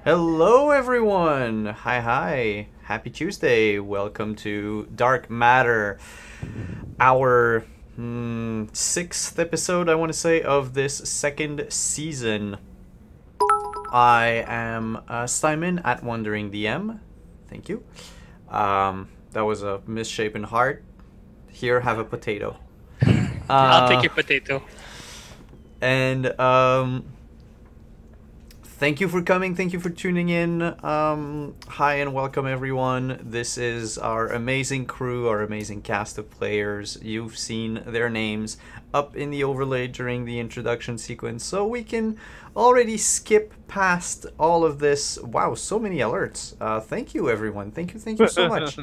Hello, everyone. Hi. Happy Tuesday. Welcome to Dark Matter, our sixth episode, I want to say, of this second season. I am Simon at Wandering DM. Thank you. That was a misshapen heart. Here, have a potato. I'll take your potato. And thank you for coming. Thank you for tuning in. Hi and welcome, everyone. This is our amazing crew, our amazing cast of players. You've seen their names up in the overlay during the introduction sequence, so we can already skip past all of this. Wow, so many alerts. Thank you, everyone. Thank you so much.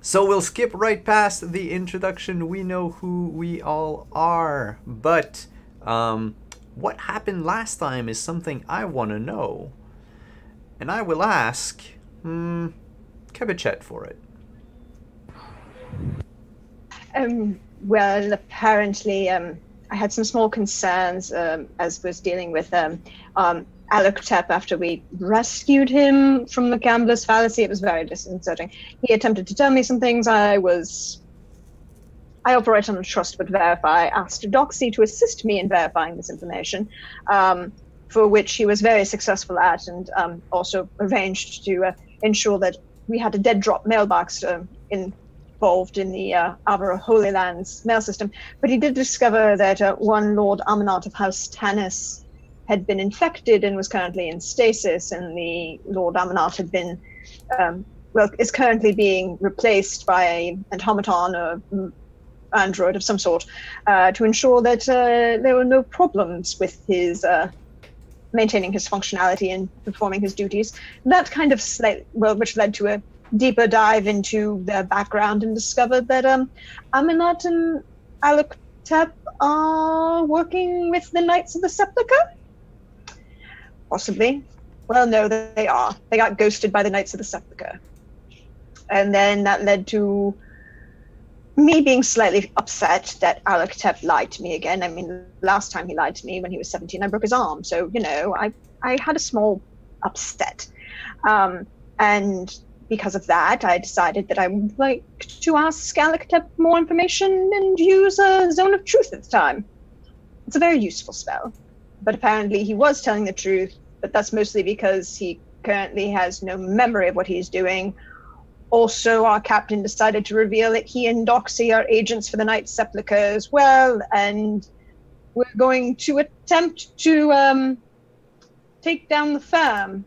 So we'll skip right past the introduction. We know who we all are, but what happened last time is something I want to know. And I will ask Kebichet for it. Well, apparently, I had some small concerns as was dealing with Alec after we rescued him from the gambler's fallacy. It was very disconcerting. He attempted to tell me some things. I operate on trust but verify. I asked Doxy to assist me in verifying this information, for which he was very successful at, and also arranged to ensure that we had a dead drop mailbox involved in the Avera Holy Lands mail system. But he did discover that one Lord Amanat of House Tanis had been infected and was currently in stasis, and the Lord Amanat had been, is currently being replaced by an automaton or android of some sort, to ensure that there were no problems with his maintaining his functionality and performing his duties. That kind of which led to a deeper dive into their background, and discovered that Amanat and Alec are working with the Knights of the Sepulchre? Possibly. Well, no, they are. They got ghosted by the Knights of the Sepulchre. And then that led to me being slightly upset that Alec lied to me again. I mean, last time he lied to me when he was 17, I broke his arm. So, I had a small upset. And because of that, I decided that I would like to ask Alec more information and use a Zone of Truth at the time. It's a very useful spell. But apparently he was telling the truth, but that's mostly because he currently has no memory of what he's doing. Also, our captain decided to reveal that he and Doxy are agents for the Knights Sepulchre as well, and we're going to attempt to take down the firm.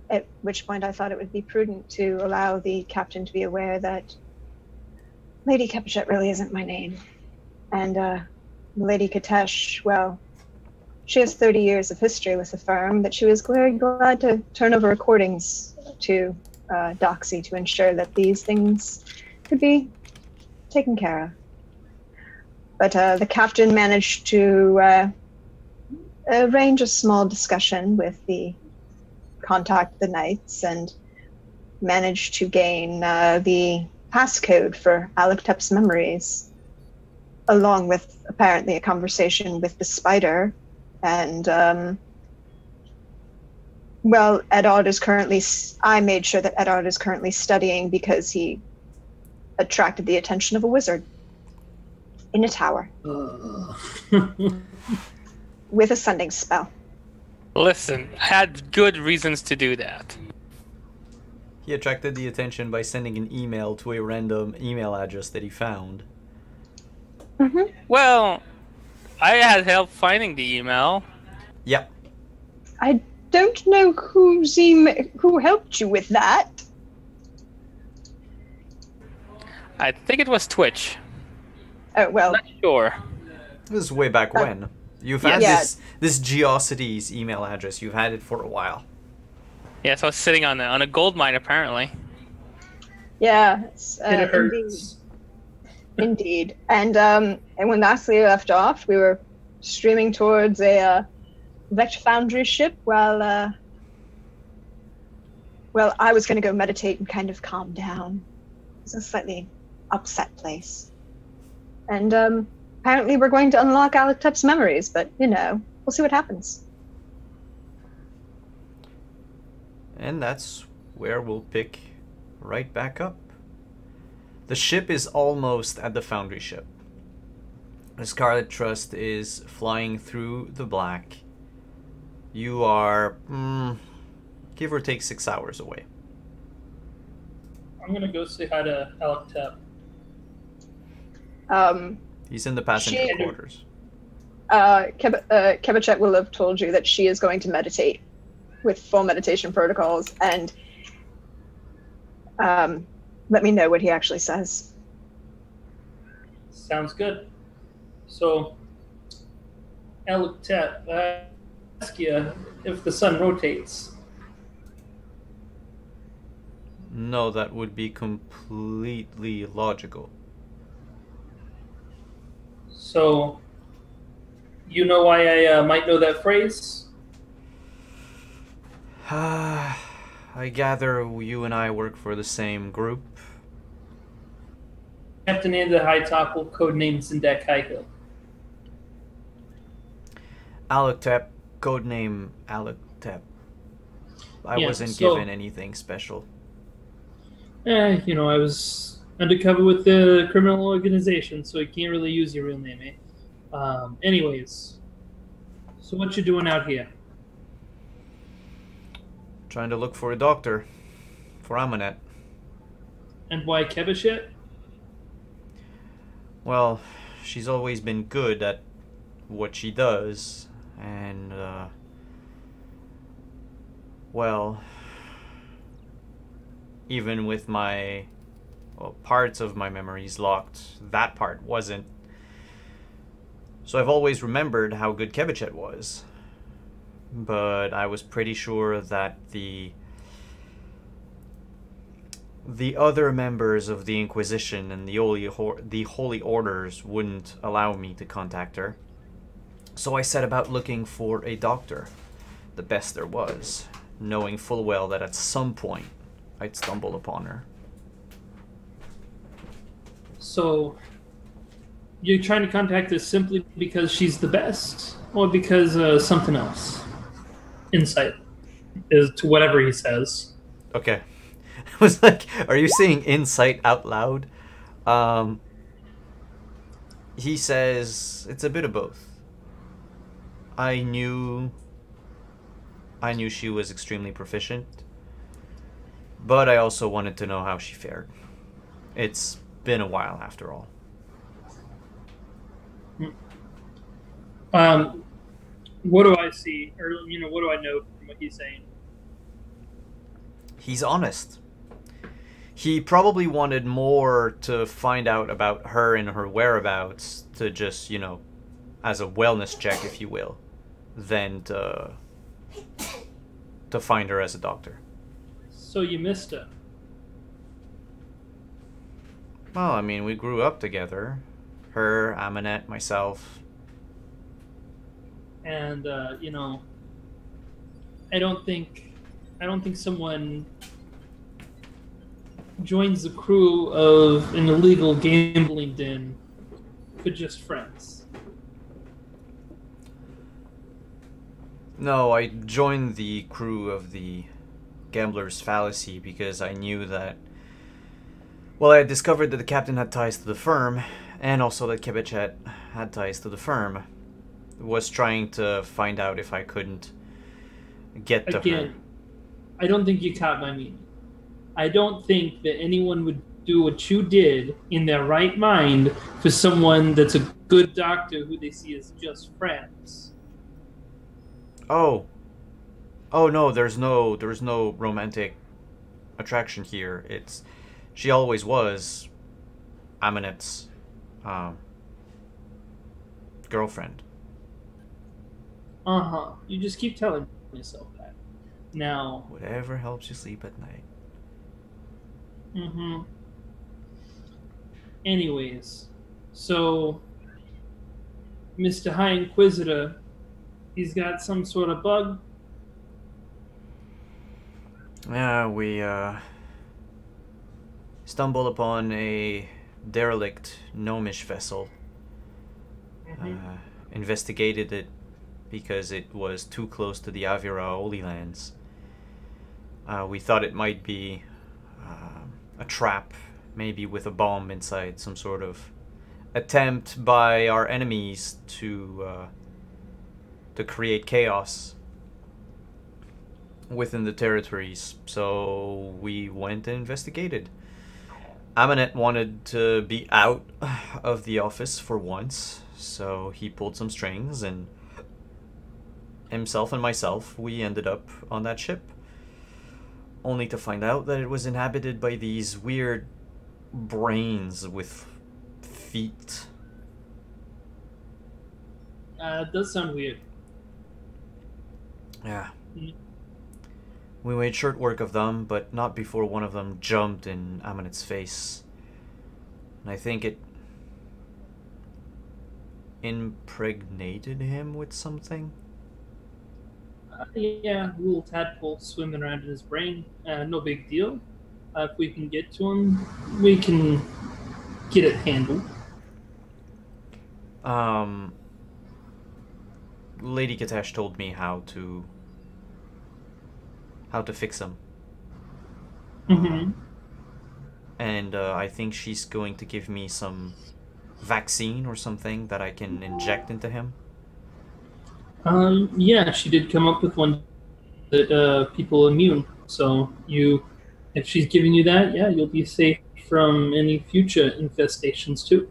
At which point I thought it would be prudent to allow the captain to be aware that Lady Kebichet really isn't my name. And Lady Katesh, well, she has 30 years of history with the firm, but she was very glad to turn over recordings to Doxy to ensure that these things could be taken care of. But the captain managed to arrange a small discussion with the contact the Knights, and managed to gain the passcode for Alec memories, along with apparently a conversation with the Spider. And Edard is currently, I made sure that Edard is currently studying because he attracted the attention of a wizard in a tower with a sending spell. Listen, I had good reasons to do that. He attracted the attention by sending an email to a random email address that he found. Mm-hmm. Well, I had help finding the email. Yep. I don't know who helped you with that. I think it was Twitch. Oh, well. Not sure. This is way back when. You've had this Geocities email address. You've had it for a while. Yeah, so I was sitting on a gold mine, apparently. Yeah, it hurts. Indeed. And when lastly we left off, we were streaming towards a Vector Foundry ship while I was going to go meditate and kind of calm down. It's a slightly upset place. And apparently we're going to unlock Alec memories, but, we'll see what happens. And that's where we'll pick right back up. The ship is almost at the Foundry ship. The Scarlet Trust is flying through the black. You are, give or take 6 hours away. I'm gonna go say hi to Alec Tep. He's in the passenger She- quarters. Kebachet will have told you that she is going to meditate with full meditation protocols, and let me know what he actually says. Sounds good. So, Alec Tep, I ask you if the sun rotates. No, that would be completely logical. So, you know why I might know that phrase? I gather you and I work for the same group. Captain Anda Hightopple, codenamed Zendek Highhill. Alaktep, codename Alaktep. I Yeah, wasn't so- given anything special. You know, I was undercover with the criminal organization, so you can't really use your real name, eh? Anyways, so what you doing out here? Trying to look for a doctor for Amanet. And why Kebachet? Well, she's always been good at what she does, and, well, even with my, well, parts of my memories locked, that part wasn't. So I've always remembered how good Kebachet was. But I was pretty sure that the other members of the Inquisition and the Holy Orders wouldn't allow me to contact her. So I set about looking for a doctor, the best there was, knowing full well that at some point I'd stumble upon her. So, you're trying to contact her simply because she's the best, or because something else? Insight is to whatever he says. Okay. I was like, are you saying insight out loud? He says it's a bit of both. I knew she was extremely proficient, but I also wanted to know how she fared. It's been a while after all. What do I see, or what do I know from what he's saying? He's honest. He probably wanted more to find out about her and her whereabouts to just, as a wellness check, if you will, than to find her as a doctor. So you missed her. Well, I mean, we grew up together. Her, Amanet, myself. And I don't think someone joins the crew of an illegal gambling den for just friends. No, I joined the crew of the Gambler's Fallacy because I knew that... Well, I had discovered that the captain had ties to the firm, and also that Kebachet had ties to the firm. Was trying to find out if I couldn't get to her. Again, I don't think you caught my meaning. I don't think that anyone would do what you did in their right mind for someone that's a good doctor who they see as just friends. Oh no, there's no romantic attraction here. She always was Amanet's girlfriend. Uh-huh. You just keep telling yourself that. Now... Whatever helps you sleep at night. Mm-hmm. Anyways, so Mr. High Inquisitor, he's got some sort of bug. Yeah, we stumbled upon a derelict gnomish vessel. Investigated it because it was too close to the Avira Holy Lands. We thought it might be a trap, maybe with a bomb inside, some sort of attempt by our enemies to create chaos within the territories. So we went and investigated. Amanet wanted to be out of the office for once, so he pulled some strings, and himself and myself, we ended up on that ship, only to find out that it was inhabited by these weird brains with feet. It does sound weird. Yeah. Mm. We made short work of them, but not before one of them jumped in Amanet's face. And I think it impregnated him with something. Yeah, little tadpole swimming around in his brain. No big deal. If we can get to him, we can get it handled. Lady Katesh told me how to fix him. Mm-hmm. And I think she's going to give me some vaccine or something that I can inject into him. Yeah, she did come up with one that people immune. So if she's giving you that, yeah, you'll be safe from any future infestations too.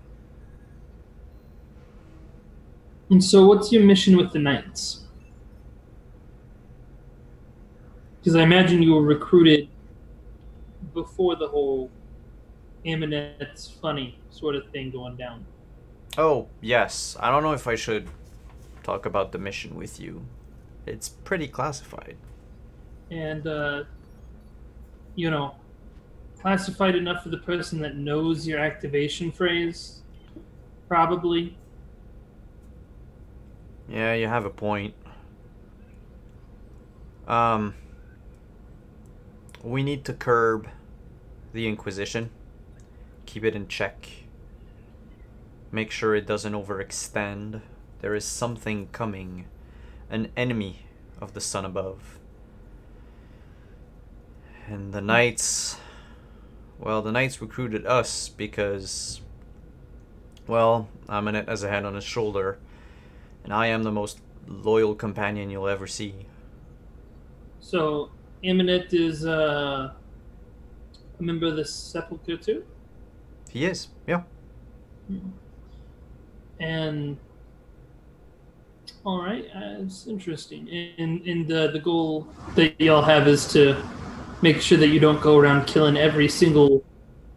And so, what's your mission with the Knights? Because I imagine you were recruited before the whole Amanet's funny sort of thing going down. Oh, yes. I don't know if I should talk about the mission with you. It's pretty classified. And, classified enough for the person that knows your activation phrase? Probably. Yeah, you have a point. We need to curb the Inquisition. Keep it in check. Make sure it doesn't overextend. There is something coming. An enemy of the sun above. And the Knights... Well, the Knights recruited us because... Well, Amanet has a head on his shoulder. And I am the most loyal companion you'll ever see. So, Amanet is a member of the Sepulchre too? He is, yeah. And all right, it's interesting. And the goal that y'all have is to make sure that you don't go around killing every single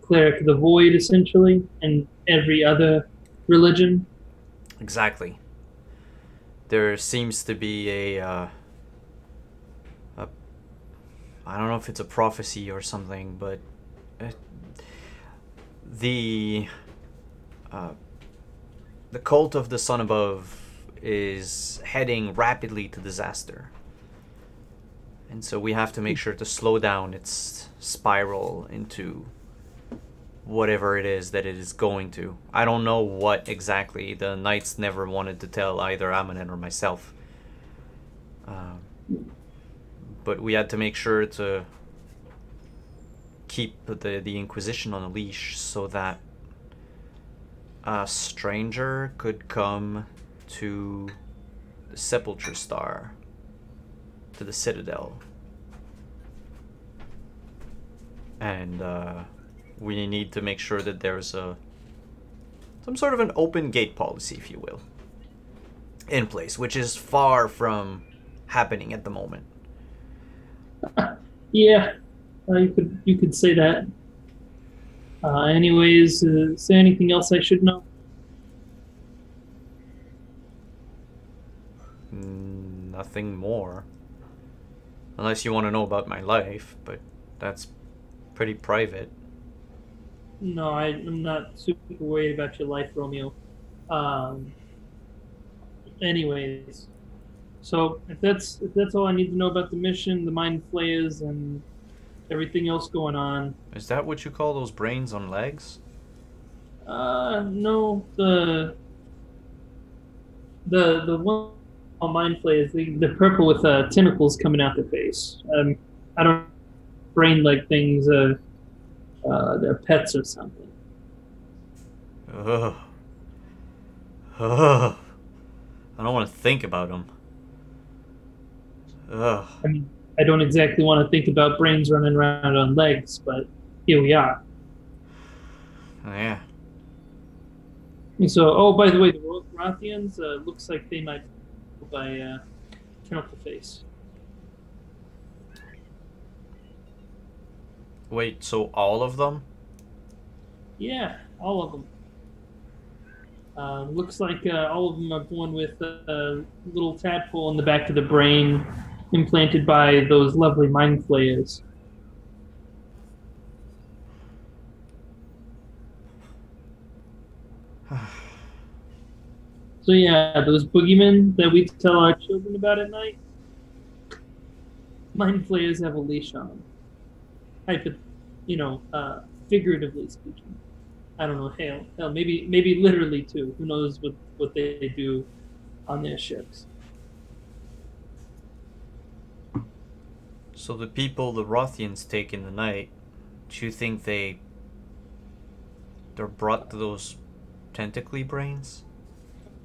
cleric of the void, essentially, and every other religion. Exactly. There seems to be a I don't know if it's a prophecy or something, but the cult of the sun above is heading rapidly to disaster. And so we have to make sure to slow down its spiral into whatever it is that it is going to. I don't know what exactly. The Knights never wanted to tell either Amanet or myself. But we had to make sure to keep the Inquisition on a leash so that a stranger could come to the Sepulchre Star, to the Citadel. And we need to make sure that there's some sort of an open gate policy, if you will, in place, which is far from happening at the moment. Yeah, you could say that. Anyways, is there anything else I should know? Nothing more. Unless you want to know about my life, but that's pretty private. No, I'm not super worried about your life, Romeo. Anyways, so if that's all I need to know about the mission, the mind flayers, and everything else going on. Is that what you call those brains on legs? No, the one on mind flayers, the purple with tentacles coming out their face. I don't brain-like things their pets or something. Ugh. Ugh. I don't want to think about them. Ugh. I mean, I don't exactly want to think about brains running around on legs, but here we are. Yeah. And so, oh, by the way, the Rothians looks like they might by turn up the face. Wait, so all of them? Yeah, all of them. Looks like all of them are born with a little tadpole in the back of the brain, implanted by those lovely mind flayers. So yeah, those boogeymen that we tell our children about at night, mind flayers have a leash on them. Figuratively speaking. I don't know, hell, maybe literally too. Who knows what they do on their ships. So the people the Rothians take in the night, do you think they're brought to those tentacly brains?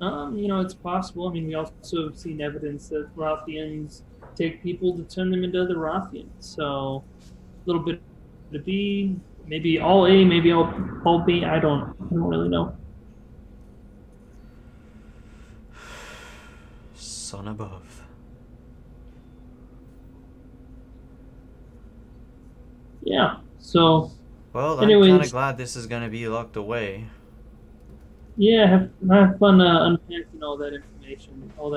It's possible. I mean, we also have seen evidence that Rothians take people to turn them into other Rothians. So, a little bit to B, maybe all A, maybe all B. I don't really know. Son above. Yeah. So. Well, I'm anyways, kind of glad this is gonna be locked away. Yeah, have fun unpacking all that information, all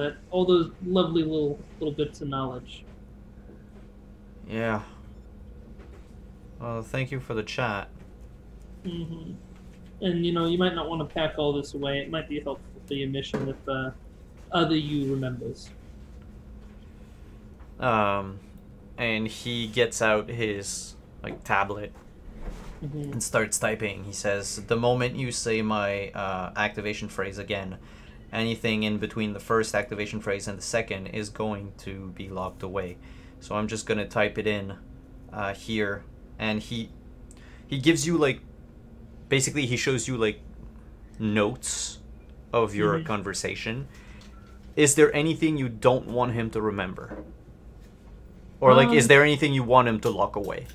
those lovely little bits of knowledge. Yeah. Well, thank you for the chat. Mm-hmm. And you might not want to pack all this away. It might be helpful for your mission if other you remembers. And he gets out his tablet. Mm-hmm. And starts typing. He says, the moment you say my activation phrase again, anything in between the first activation phrase and the second is going to be locked away. So I'm just going to type it in here. And he gives you basically he shows you notes of your conversation. Is there anything you don't want him to remember? Or is there anything you want him to lock away?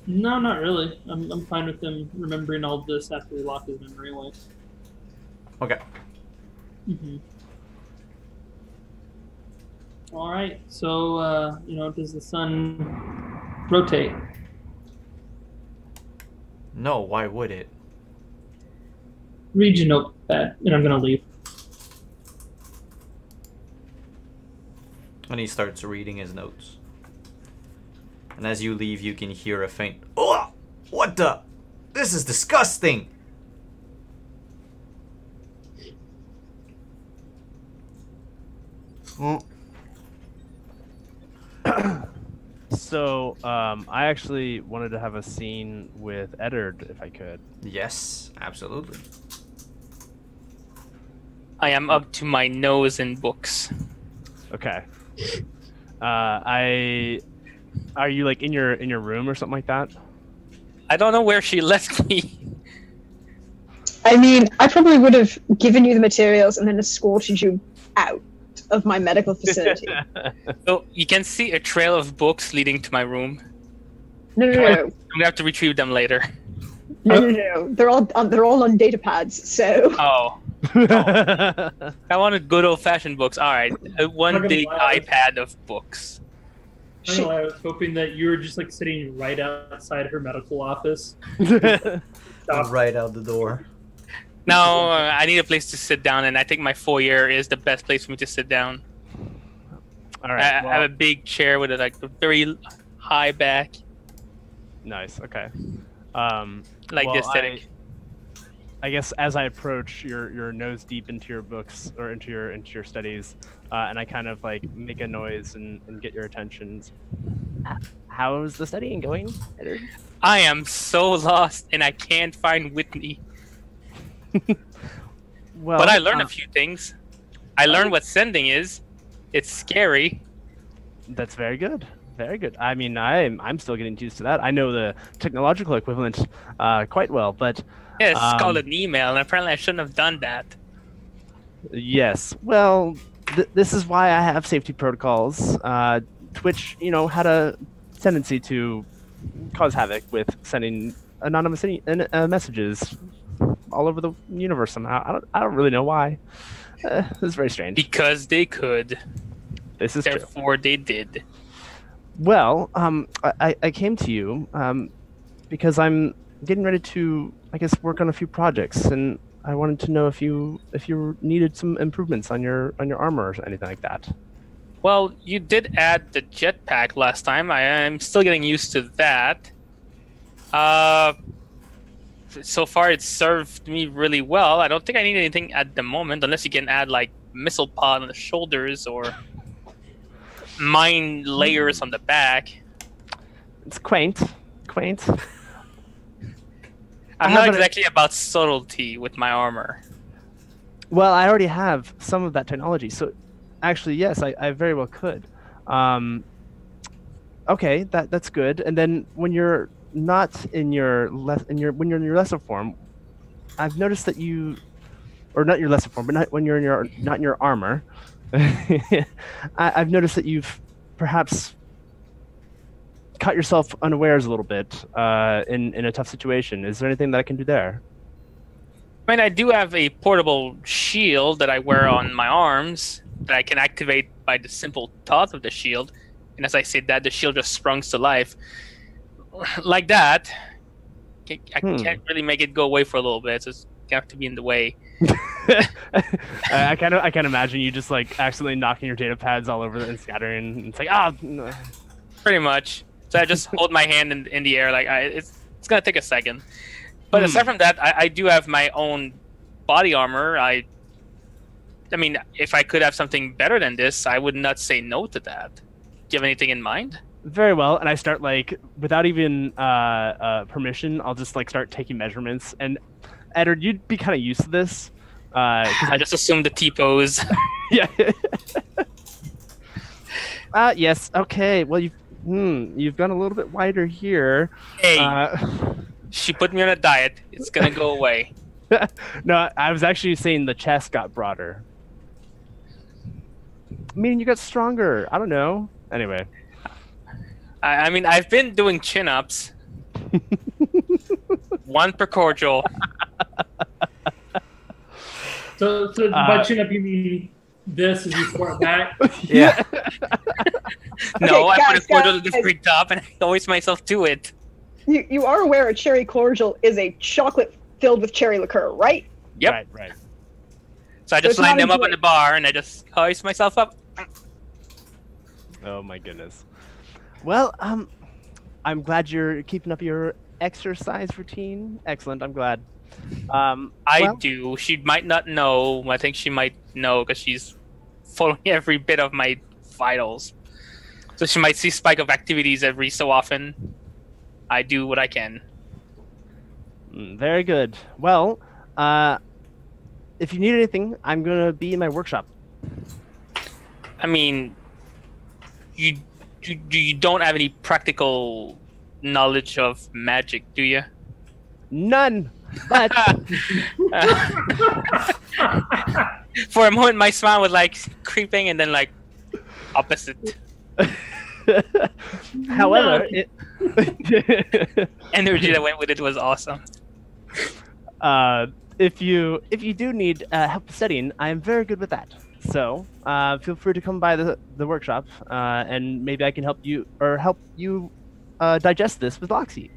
No, not really. I'm fine with them remembering all this after we lock his memory away. Okay. Mm-hmm. All right. So, does the sun rotate? No, why would it? Read your notepad, and I'm gonna leave. And he starts reading his notes. And as you leave, you can hear a faint, "Oh, what the? This is disgusting!" So, I actually wanted to have a scene with Eddard, if I could. Yes, absolutely. I am up to my nose in books. Okay. Are you in your room or something like that? I don't know where she left me. I mean, I probably would have given you the materials and then escorted you out of my medical facility. So you can see a trail of books leading to my room. No. I'm gonna have to retrieve them later. No. They're all on data pads. So. Oh. I wanted good old-fashioned books. All right, one big iPad of books. I know, I was hoping that you were just sitting right outside her medical office. Right out the door. No, I need a place to sit down, and I think my foyer is the best place for me to sit down. All right. I have a big chair with a very high back. Nice. Okay. The aesthetic. I guess as I approach, your nose deep into your books or into your studies, and I kind of make a noise and get your attention. How's the studying going, Eddard? I am so lost, and I can't find Whitney. Well, but I learned a few things. I learned what sending is. It's scary. That's very good. Very good. I mean, I'm still getting used to that. I know the technological equivalent quite well, but Yeah, it's called an email, and apparently I shouldn't have done that. yes. Well, this is why I have safety protocols. Twitch, had a tendency to cause havoc with sending anonymous messages all over the universe somehow. I don't really know why. It's very strange. Because they could. This is true. Therefore, they did. Well, I came to you because I'm getting ready to, I guess, work on a few projects, and I wanted to know if you needed some improvements on your armor or anything like that. Well, you did add the jetpack last time. I am still getting used to that. So far, it's served me really well. I don't think I need anything at the moment, unless you can add like missile pod on the shoulders or mine layers on the back. It's quaint. I'm not exactly about subtlety with my armor. Well, I already have some of that technology, so actually, yes, I very well could. Okay, that's good. And then when you're not when you're in your lesser form, I've noticed that or not your lesser form, but when you're not in your armor, I've noticed that you've perhaps caught yourself unawares a little bit in a tough situation. Is there anything that I can do there? I mean, I do have a portable shield that I wear on my arms that I can activate by the simple thought of the shield. And as I said that, the shield just sprungs to life. Like that, I can't really make it go away for a little bit. So it's gonna have to be in the way. I can't imagine you just like accidentally knocking your data pads all over and scattering. It's like no. Pretty much. So I just hold my hand in the air. Like it's gonna take a second. But aside from that, I do have my own body armor. I mean, if I could have something better than this, I would not say no to that. Do you have anything in mind? Very well, and I start like without even permission. I'll just like start taking measurements. And Edward, you'd be kind of used to this. I just assumed the T-pose. Yeah. Yes. Okay. Well, you've gone a little bit wider here. Hey, she put me on a diet. It's gonna go away. No, I was actually saying the chest got broader. I mean, you got stronger. I don't know. Anyway. I mean, I've been doing chin-ups. One per cordial. So by chin up you mean this as you squat back? Yeah. No, Okay, I put a cordial guys. to the freak top and I always myself to it. You are aware a cherry cordial is a chocolate filled with cherry liqueur, right? Yep. Right. So I just it's line not them up on enjoy- the bar and I just hoist myself up. Oh my goodness. Well, I'm glad you're keeping up your exercise routine. Excellent. I'm glad. I do. She might not know. I think she might know because she's following every bit of my vitals. So she might see spike of activities every so often. I do what I can. Very good. Well, if you need anything, I'm gonna be in my workshop. I mean, you don't have any practical knowledge of magic, do you? None. But For a moment, my smile was like creeping, and then like opposite. however, Energy that went with it was awesome. if you do need help studying, I am very good with that. So feel free to come by the workshop, and maybe I can help you digest this with Loxy.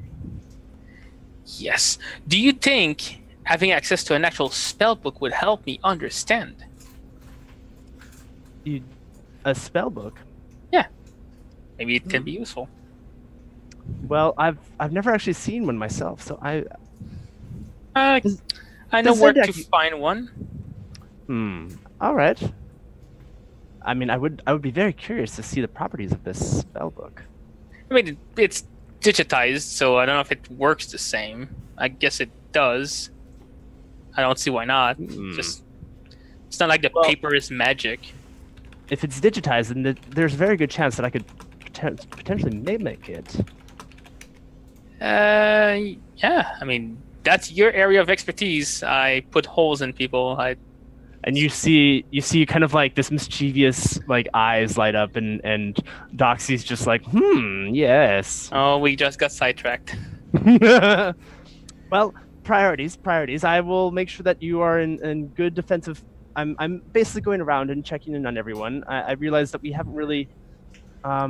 Yes. Do you think having access to an actual spell book would help me understand? A spell book? Maybe it can be useful. Well, I've never actually seen one myself, so I I know does where Zendak- to find one. All right. I mean, I would be very curious to see the properties of this spell book. I mean, it's digitized, so I don't know if it works the same. I guess it does. I don't see why not. Just it's not like the paper is magic. if it's digitized, then there's a very good chance that I could potentially mimic it. Yeah. I mean, that's your area of expertise. I put holes in people. And you see kind of like this mischievous like eyes light up, and Doxy's just like, yes. Oh, we just got sidetracked. Well, priorities. I will make sure that you are in good defensive. I'm basically going around and checking in on everyone. I realize that we haven't really. I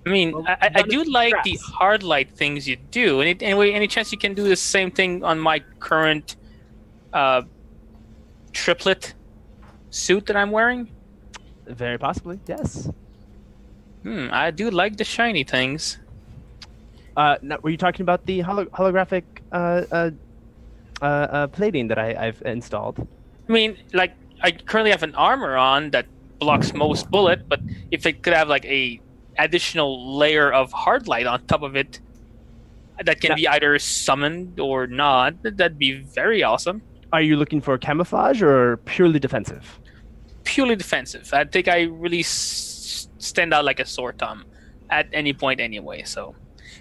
mean, Well, I do like the scraps. hard light things you do. Any chance you can do the same thing on my current triplet suit that I'm wearing? Very possibly, yes. I do like the shiny things. Now, were you talking about the holographic plating that I've installed? I mean, like, I currently have an armor on that blocks most bullet, but if it could have like a additional layer of hard light on top of it that can be either summoned or not, that'd be very awesome. Are you looking for camouflage or purely defensive? Purely defensive. I think I really stand out like a sore thumb at any point anyway, so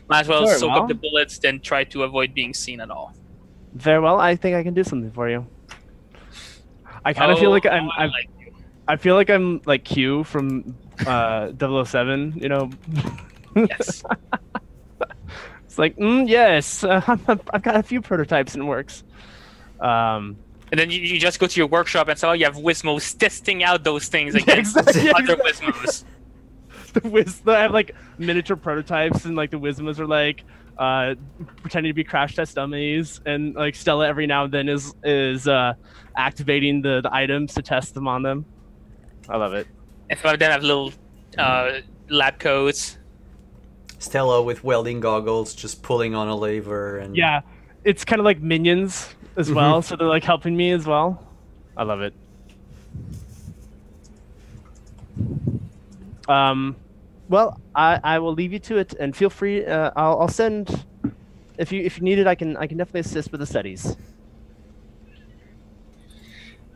might as well Very soak well. up the bullets than try to avoid being seen at all. Very well. I think I can do something for you. I kind of feel like I feel like I'm like Q from 007, you know. Yes. It's like, yes, I've got a few prototypes in works. And then you just go to your workshop and so you have Wizmos testing out those things against exactly. other Wizmos. I have like miniature prototypes, and like the Wizmos are like pretending to be crash test dummies, and like Stella every now and then is activating the items to test them on them. I love it. And some of them have little lab coats. Stella with welding goggles, just pulling on a lever, and Yeah, it's kind of like minions as well, so they're like helping me as well. I love it. Well, I will leave you to it, and feel free. I'll send if you need it. I can definitely assist with the studies.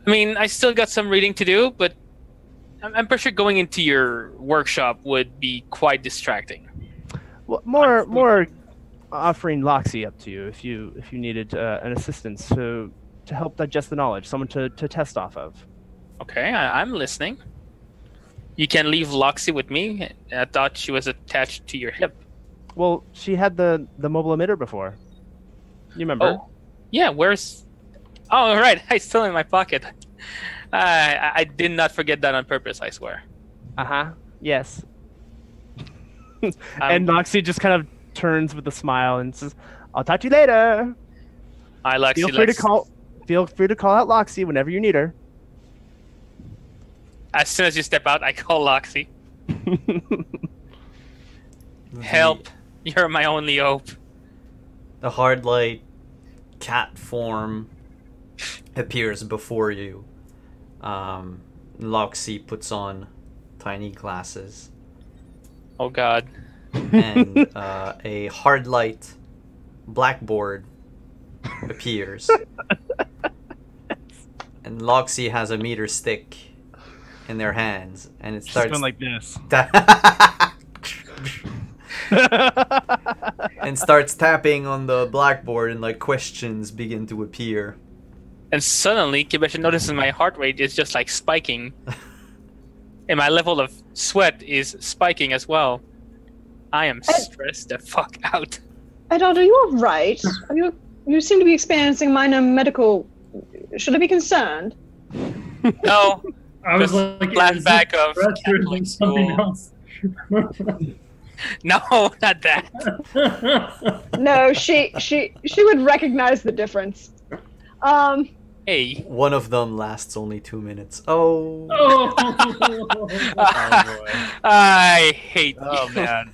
I mean, I still got some reading to do, but I'm pretty sure going into your workshop would be quite distracting. Well, more offering Loxy up to you if you needed an assistance to help digest the knowledge, someone to test off of. Okay, I'm listening. You can leave Loxy with me. I thought she was attached to your hip. Well, she had the mobile emitter before. You remember? Oh, yeah. Where's? Oh, right. It's still in my pocket. I did not forget that on purpose. I swear. Yes. And Loxy just kind of turns with a smile and says, "I'll talk to you later. I like. Feel free to call out Loxy whenever you need her." As soon as you step out, I call Loxy. Help! You're my only hope. The hard light cat form appears before you. Loxy puts on tiny glasses, Oh God. and a hard light blackboard appears. And Loxy has a meter stick in their hands, and it She's starts going like this. and starts tapping on the blackboard, and like questions begin to appear. And suddenly, Kibeshi notices my heart rate is just like spiking. And my level of sweat is spiking as well. I am stressed the fuck out. Edward, are you all right? You seem to be experiencing minor medical. Should I be concerned? No, I was Just like, flashback is it of breath or Catholic something school. else? no, not that. No, she would recognize the difference. Hey. One of them lasts only 2 minutes. Oh. Oh. I hate you. Oh man.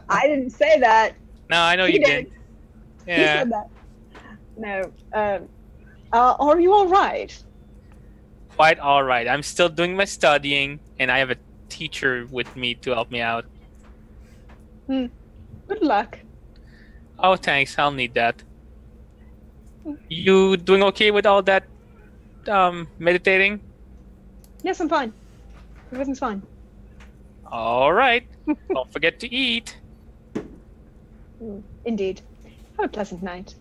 I didn't say that. No, I know He you did. did. He Yeah. said that. No. Are you all right? Quite all right. I'm still doing my studying, and I have a teacher with me to help me out. Good luck. Oh, thanks. I'll need that. You doing okay with all that meditating? Yes, I'm fine. Everything's fine. All right. Don't forget to eat. Indeed. Have a pleasant night.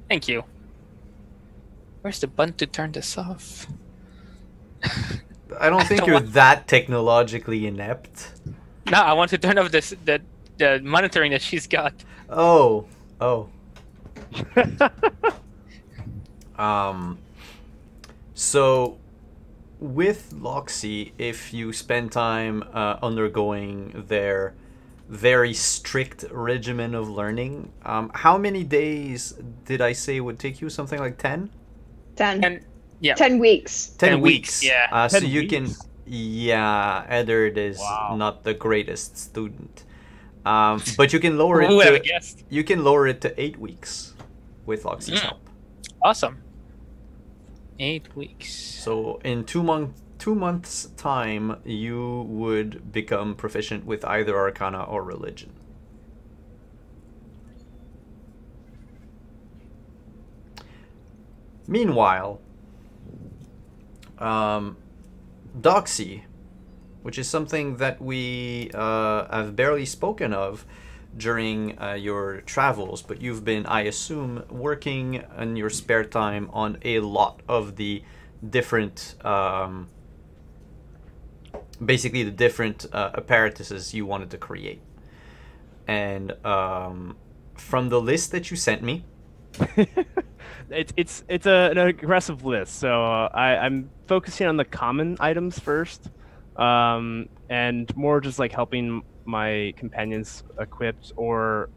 Thank you. Where's the button to turn this off? I don't think don't you're want- that technologically inept. No, I want to turn off the monitoring that she's got. Oh. So with Loxy, if you spend time undergoing their very strict regimen of learning, how many days did I say would take you? Something like 10? 10. And yeah, 10 weeks. 10 10 weeks, yeah. So 10 you can... weeks? Yeah, Eddard is Wow. not the greatest student. But you can lower who would have it to, guessed? you can lower it to 8 weeks with Loxy's Mm. help. Awesome. 8 weeks. So in 2 months time, you would become proficient with either Arcana or Religion. Meanwhile, Doxy, which is something that we have barely spoken of during your travels, but you've been, I assume, working in your spare time on a lot of the different, basically the different apparatuses you wanted to create. And from the list that you sent me, it's an aggressive list, so I'm focusing on the common items first, and more just like helping my companions equipped, or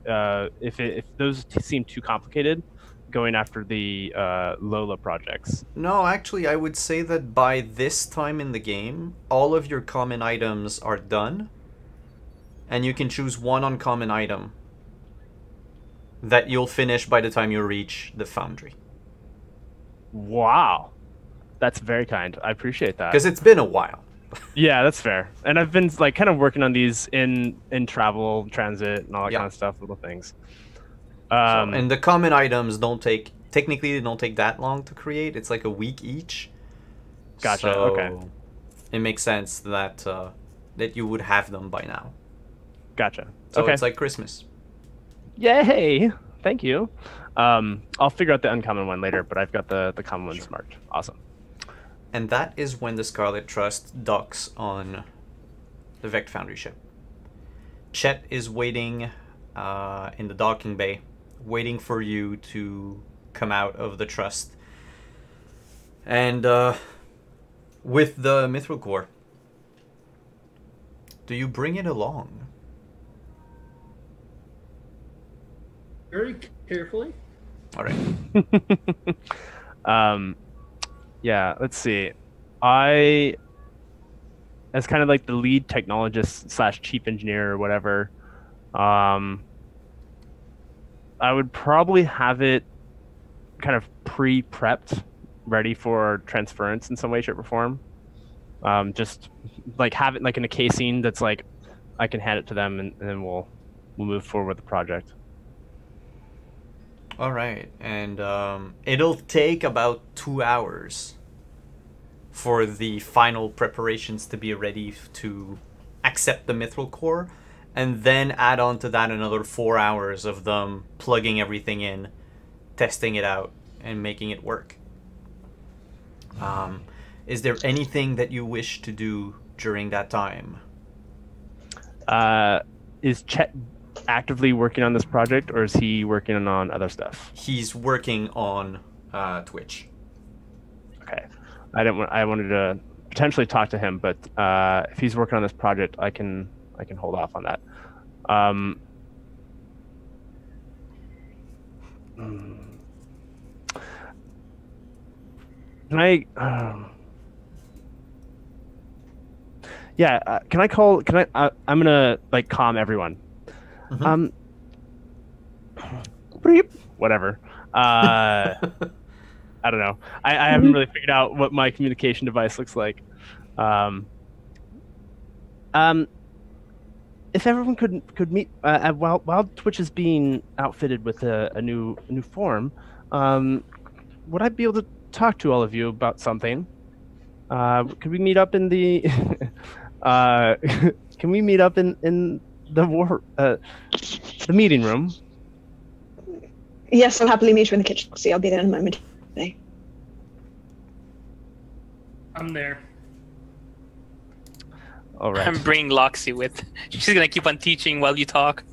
if those seem too complicated, going after the Lola projects. no, actually, I would say that by this time in the game, all of your common items are done, and you can choose one uncommon item that you'll finish by the time you reach the foundry. Wow, that's very kind. I appreciate that. Because it's been a while. Yeah, that's fair. And I've been like kind of working on these in travel, transit, and all that Yeah. kind of stuff, little things. And the common items technically they don't take that long to create. It's like a week each. Gotcha, So okay. It makes sense that that you would have them by now. Gotcha. So okay. it's like Christmas. Yay! Thank you. I'll figure out the uncommon one later, but I've got the common ones marked. Awesome. And that is when the Scarlet Trust docks on the Vect Foundry ship. Chet is waiting in the docking bay, waiting for you to come out of the Trust. And with the Mithril Core, do you bring it along? Very carefully. All right. Yeah, let's see. I, as kind of like the lead technologist / chief engineer or whatever, I would probably have it kind of pre-prepped, ready for transference in some way, shape, or form. Just like have it like in a casing that's like I can hand it to them, and then we'll move forward with the project. All right, and it'll take about 2 hours for the final preparations to be ready to accept the Mithril Core, and then add on to that another 4 hours of them plugging everything in, testing it out, and making it work. Is there anything that you wish to do during that time? Is Chet actively working on this project, or is he working on other stuff? He's working on Twitch. Okay, I wanted to potentially talk to him, but if he's working on this project, I can hold off on that. Can I? Yeah, can I call? Can I? I'm gonna like calm everyone. Mhm. Bleep, whatever. I don't know. I haven't really figured out what my communication device looks like. If everyone could meet while Twitch is being outfitted with a new form, would I be able to talk to all of you about something? Could we meet up in the Can we meet up in the meeting room? Yes, I'll happily meet you in the kitchen. See, I'll be there in a moment. I'm there. All right. I'm bringing Loxy with. She's gonna keep on teaching while you talk.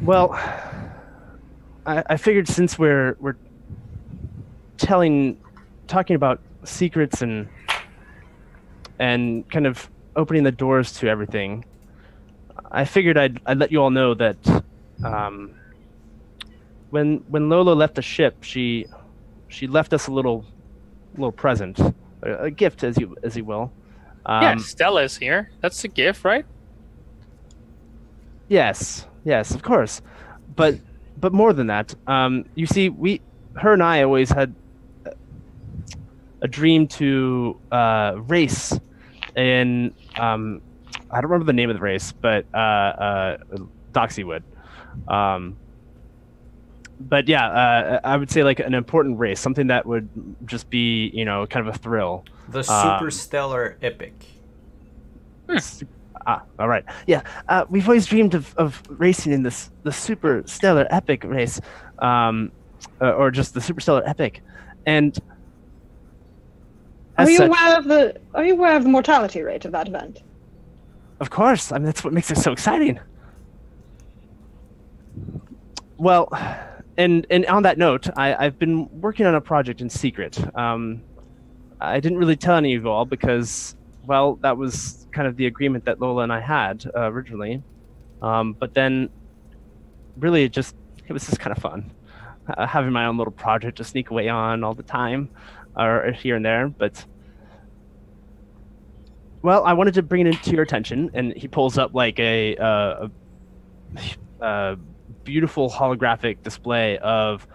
Well, I figured since we're talking about secrets and kind of opening the doors to everything, I figured I'd let you all know that when Lola left the ship, she left us a little present, a gift, as you will. Yeah, Stella's here. That's a gift, right? Yes, of course, but more than that, you see, her and I always had a dream to race in I don't remember the name of the race, but Doxy would. But yeah, I would say like an important race, something that would just be, kind of a thrill. The Superstellar Epic. All right. Yeah, we've always dreamed of racing in the Superstellar Epic race, or just the Superstellar Epic, and. Are you aware of the mortality rate of that event? Of course. I mean, that's what makes it so exciting. Well, and on that note, I've been working on a project in secret. I didn't really tell any of you all because, well, that was kind of the agreement that Lola and I had originally. But then, really, it was just kind of fun. Having my own little project to sneak away on all the time, or here and there. But, well, I wanted to bring it into your attention, and he pulls up like a beautiful holographic display of,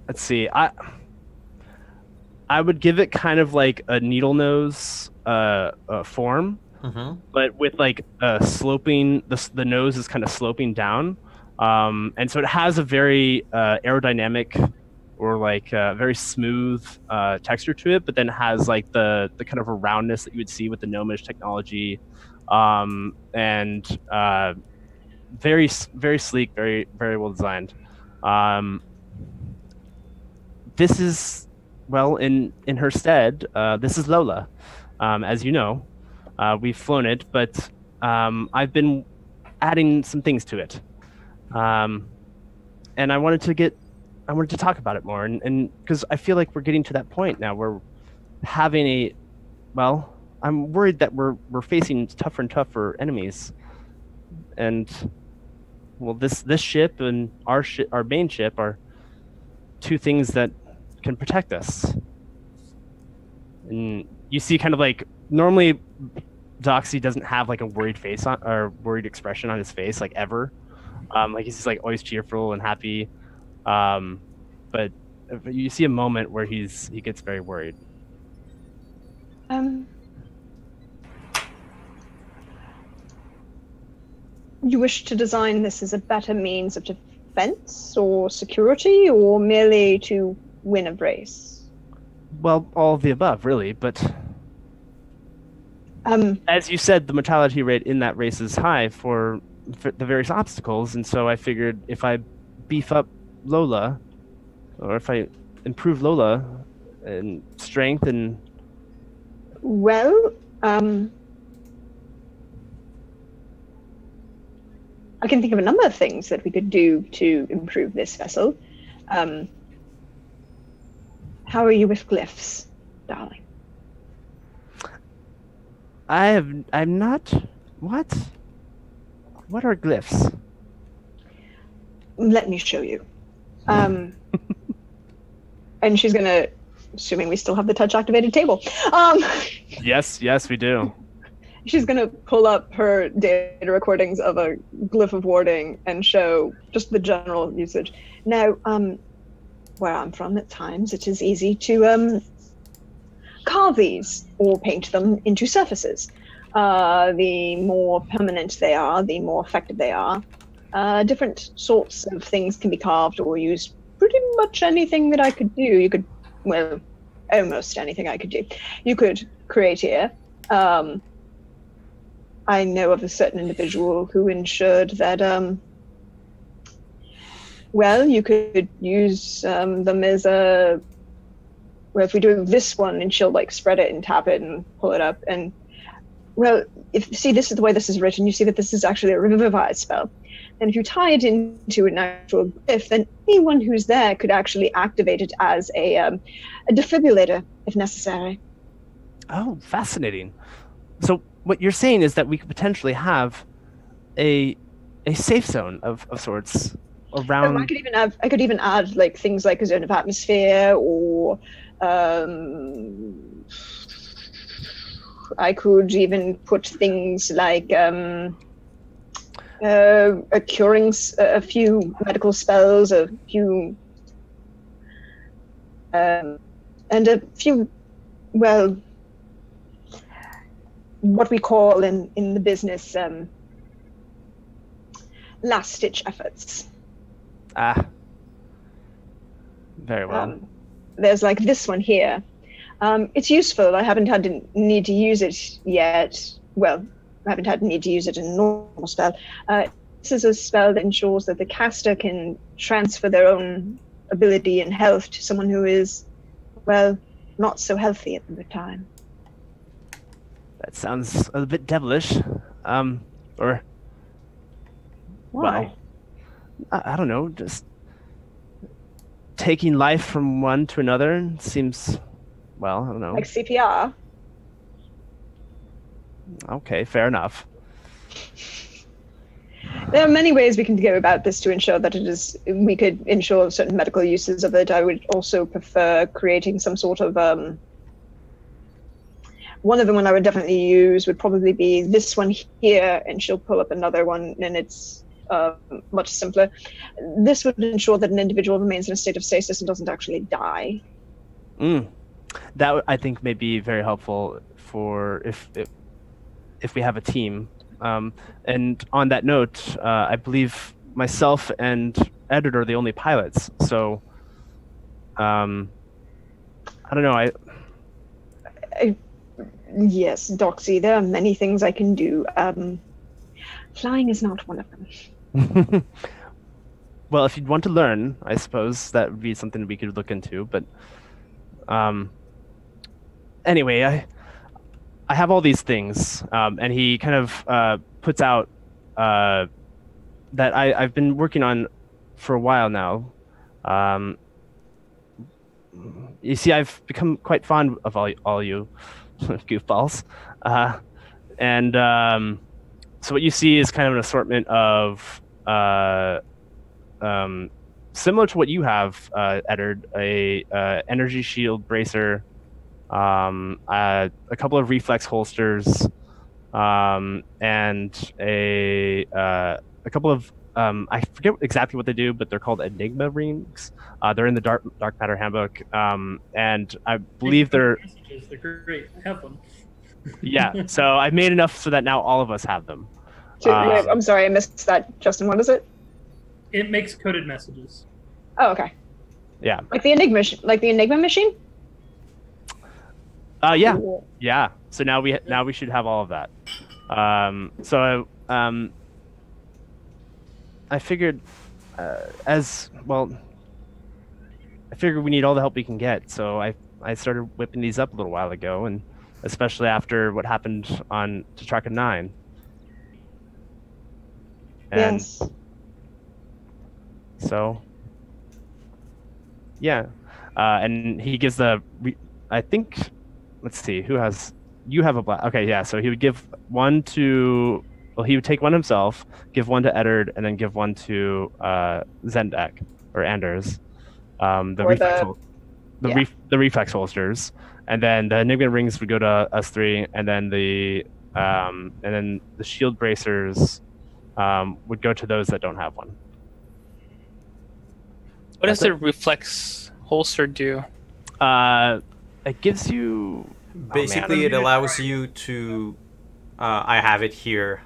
let's see, I would give it kind of like a needle nose form, but with like a sloping, the nose is kind of sloping down. And so it has a very aerodynamic or like very smooth texture to it, but then has like the kind of a roundness that you would see with the gnomish technology, and very, very sleek, very, very well designed. This is, well, in her stead, this is Lola. As you know, we've flown it, but I've been adding some things to it. And I wanted to talk about it more, and because I feel like we're getting to that point now where having I'm worried that we're facing tougher and tougher enemies, and well, this ship and our main ship are two things that can protect us. And you see, kind of like normally, Doxy doesn't have like a worried face on or worried expression on his face, like ever. Like he's just like always cheerful and happy, but you see a moment where he gets very worried. You wish to design this as a better means of defense or security, or merely to win a race? Well, all of the above, really. But as you said, the mortality rate in that race is high for the various obstacles, and so I figured if I beef up Lola, or if I improve Lola in strength and... Well, I can think of a number of things that we could do to improve this vessel. How are you with glyphs, darling? I'm not... What? What are glyphs? Let me show you. And she's gonna, assuming we still have the touch-activated table. Yes, we do. She's gonna pull up her data recordings of a glyph of warding and show just the general usage. Now, where I'm from, at times it is easy to carve these or paint them into surfaces. The more permanent they are, the more effective they are. Different sorts of things can be carved or used. Pretty much anything that I could do. You could well, almost anything I could do. You could create here. I know of a certain individual who ensured that, well, you could use them as a, well, if we do this one, and she'll like spread it and tap it and pull it up, and well, if see, this is the way this is written, you see that this is actually a revivify spell. And if you tie it into an actual glyph, then anyone who's there could actually activate it as a defibrillator if necessary. Oh, fascinating. So what you're saying is that we could potentially have a safe zone of sorts around. I could even add like things like a zone of atmosphere, or I could even put things like curing a few medical spells, a few and a few, well, what we call in the business last-ditch efforts. Ah, very well. There's like this one here. It's useful. I haven't had to need to use it yet. Well, I haven't had to need to use it in a normal spell. This is a spell that ensures that the caster can transfer their own ability and health to someone who is, well, not so healthy at the time. That sounds a bit devilish. Or, well, I don't know, just taking life from one to another seems, well, I don't know. Like CPR? Okay, fair enough. There are many ways we can go about this to ensure that we could ensure certain medical uses of it. I would also prefer creating some sort of, one of them I would definitely use would probably be this one here, and she'll pull up another one, and it's much simpler. This would ensure that an individual remains in a state of stasis and doesn't actually die. That I think may be very helpful for if we have a team. And on that note, I believe myself and Edward are the only pilots. So, I don't know. Yes, Doxy, there are many things I can do. Flying is not one of them. Well, if you'd want to learn, I suppose that would be something we could look into. But anyway, I have all these things, and he kind of puts out that I've been working on for a while now. You see, I've become quite fond of all you goofballs. And so what you see is kind of an assortment of, similar to what you have, Eddard, a energy shield bracer, a couple of reflex holsters, and a couple of I forget exactly what they do, but they're called Enigma rings. They're in the Dark Matter handbook, and I believe they're great. I have them. Yeah, so I made enough so that now all of us have them. I'm sorry, I missed that. Justin, what is it? It makes coded messages. Oh, okay. Yeah. Like the Enigma machine? Yeah. Yeah. So now we should have all of that. I figured I figured we need all the help we can get. So I started whipping these up a little while ago, and especially after what happened on Tetraka 9. And yes. So, yeah. And he gives I think, let's see, you have a black. Okay, yeah. So he would give one to, he would take one himself, give one to Eddard, and then give one to Zendak or Anders. The reflex holsters, and then the Enigma rings would go to us three, and then the shield bracers would go to those that don't have one. What does the reflex holster do? It gives you basically it allows you to. I have it here.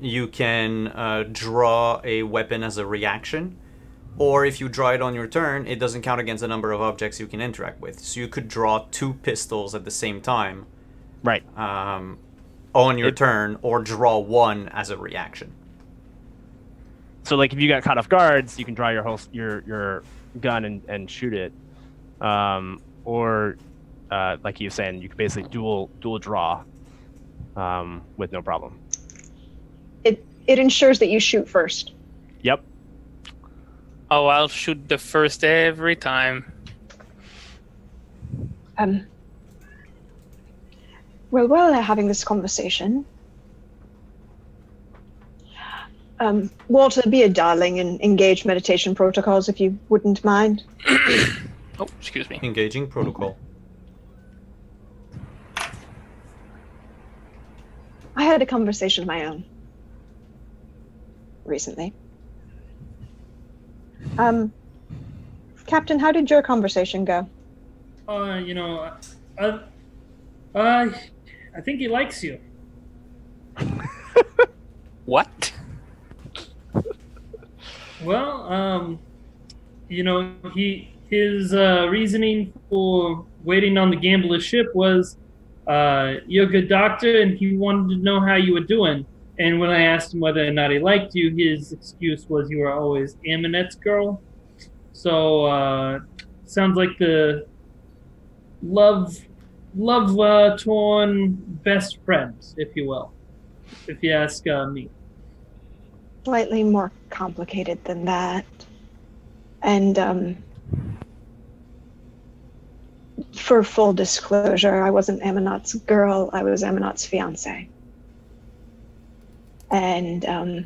You can draw a weapon as a reaction. Or if you draw it on your turn, it doesn't count against the number of objects you can interact with. So you could draw 2 pistols at the same time. Right. On your turn, or draw 1 as a reaction. So like if you got caught off guards, you can draw your gun and shoot it. Or like you were saying, you could basically dual draw with no problem. It ensures that you shoot first. Yep. Oh, I'll shoot the first every time. Well, while they're having this conversation, Walter, be a darling and engage meditation protocols if you wouldn't mind. Oh, excuse me. Engaging protocol. I had a conversation of my own recently. Captain, how did your conversation go? You know, I think he likes you. What? Well, you know, his reasoning for waiting on the gambler's ship was, you're a good doctor, and he wanted to know how you were doing. And when I asked him whether or not he liked you, his excuse was you were always Aminette's girl. So, sounds like the love-torn best friends, if you will, if you ask me. Slightly more complicated than that. And, for full disclosure, I wasn't Aminat's girl, I was Aminat's fiance. And,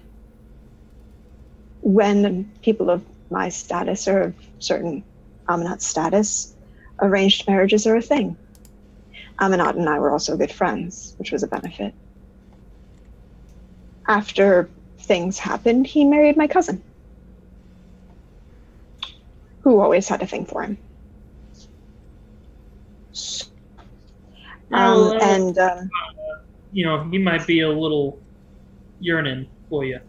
when people of my status or of certain Aminat status, arranged marriages are a thing. Aminat and I were also good friends, which was a benefit. After things happened, he married my cousin, who always had a thing for him. You know, he might be a little yearning for you.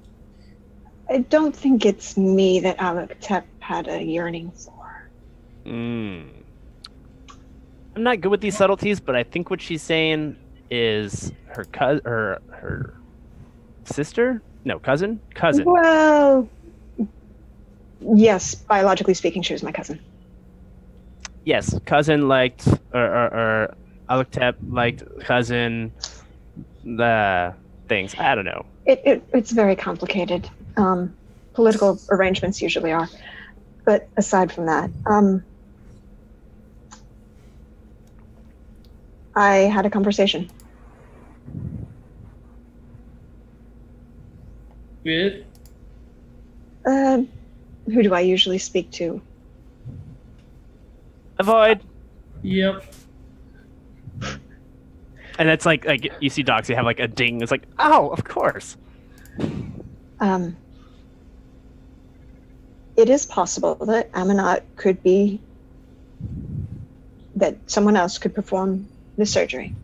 I don't think it's me that Alec-Tep had a yearning for. I'm not good with these subtleties, but I think what she's saying is her sister? No, cousin? Cousin. Well, yes, biologically speaking, she was my cousin. Yes, cousin liked, or Alec-Tep liked cousin, the things. I don't know. It's very complicated. Political arrangements usually are. But aside from that, I had a conversation. With? Who do I usually speak to? Avoid. Yep. And it's like you see dogs, you have like a ding. It's like, oh, of course. It is possible that Aminat could be, that someone else could perform the surgery.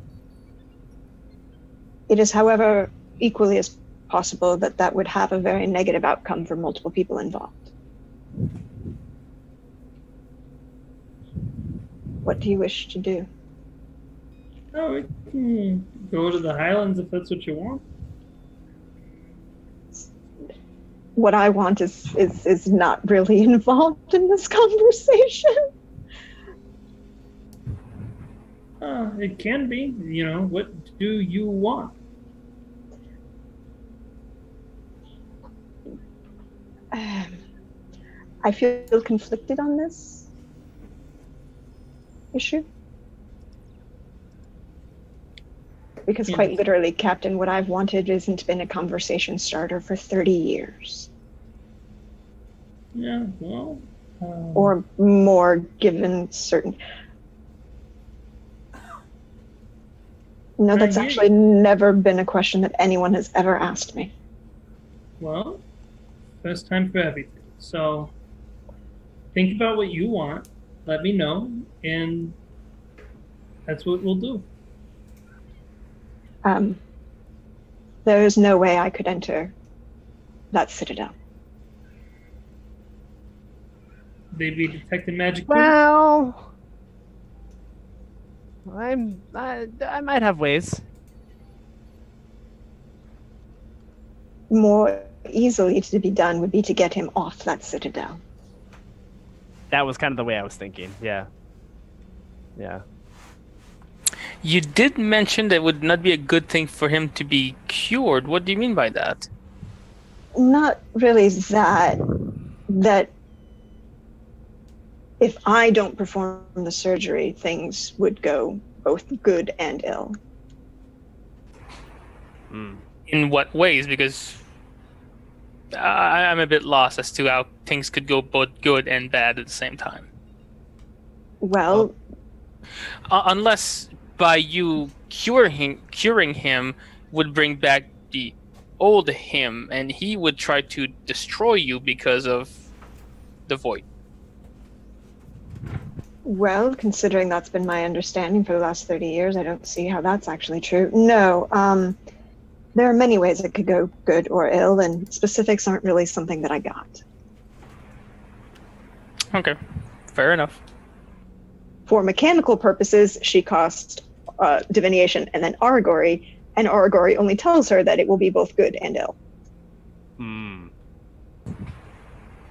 It is, however, equally as possible that that would have a very negative outcome for multiple people involved. What do you wish to do? Oh, we can go to the Highlands if that's what you want. What I want is not really involved in this conversation. It can be. You know, what do you want? I feel conflicted on this issue. Because quite literally, Captain, what I've wanted isn't been a conversation starter for 30 years. Yeah, well... or more, given certain... No, that's actually never been a question that anyone has ever asked me. Well, first time for everything. So, think about what you want, let me know, and that's what we'll do. There is no way I could enter that citadel. they be detecting magic too? Well, I might have ways. More easily to be done would be to get him off that citadel. That was kind of the way I was thinking. Yeah. Yeah. You did mention that it would not be a good thing for him to be cured. What do you mean by that? Not really that if I don't perform the surgery, things would go both good and ill. In what ways? Because I'm a bit lost as to how things could go both good and bad at the same time. Well, Unless by you curing him would bring back the old him, and he would try to destroy you because of the void. well, considering that's been my understanding for the last 30 years, I don't see how that's actually true. No, there are many ways it could go good or ill, and specifics aren't really something that I got. Okay, fair enough. For mechanical purposes, she cost divination and then Argory, and Argory only tells her that it will be both good and ill.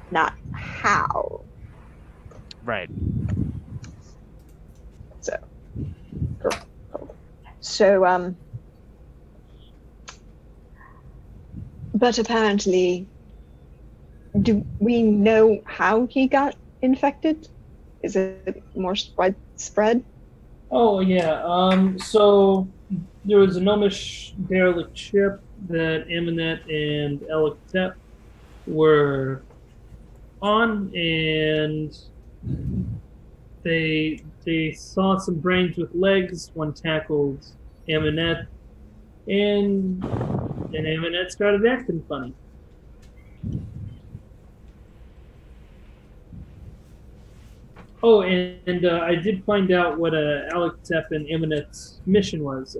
Not how. Right. So, but apparently, do we know how he got infected? Is it more widespread? Oh yeah. So there was a gnomish derelict ship that Aminet and Elictep were on, and they saw some brains with legs. One tackled Aminet, and Aminet started acting funny. Oh, and I did find out what Elictep and Aminet's mission was.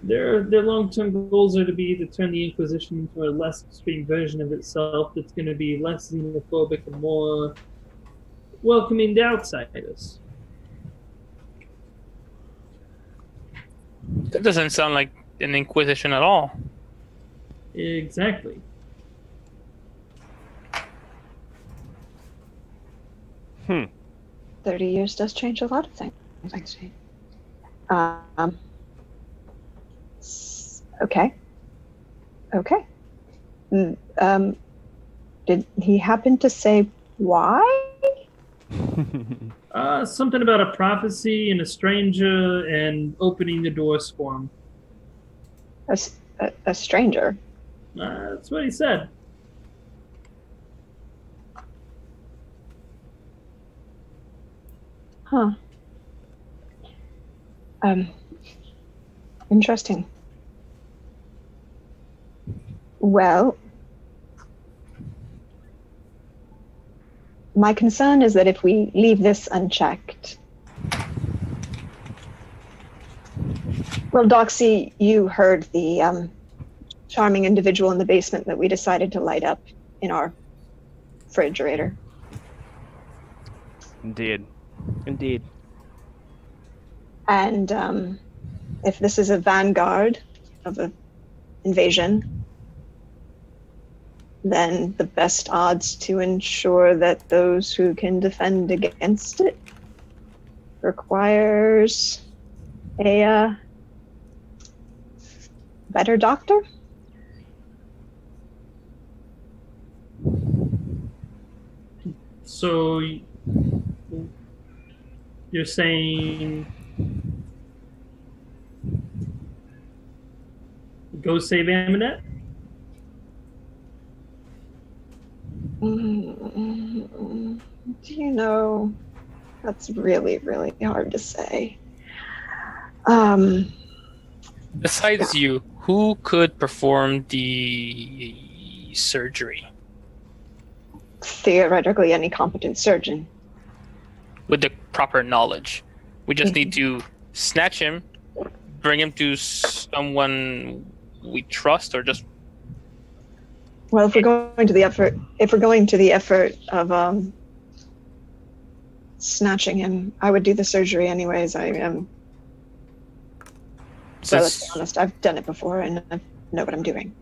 Their long-term goals are to be to turn the Inquisition into a less extreme version of itself that's going to be less xenophobic and more welcoming to outsiders. That doesn't sound like an Inquisition at all. Exactly. 30 years does change a lot of things, actually. Okay. Okay. Did he happen to say why? Something about a prophecy and a stranger and opening the doors for him. A stranger? That's what he said. Huh. Interesting. Well, my concern is that if we leave this unchecked... Well, Doxy, you heard the charming individual in the basement that we decided to light up in our refrigerator. Indeed. Indeed. And if this is a vanguard of an invasion, then the best odds to ensure that those who can defend against it requires a better doctor? So you're saying go save Aminet? Do you know, that's really, really hard to say. Besides you, who could perform the surgery? Theoretically, any competent surgeon. With the proper knowledge. We just need to snatch him, bring him to someone we trust, or just... Well, if we're going to the effort of snatching him. I would do the surgery anyways. I am. So let's be honest. I've done it before, and I know what I'm doing.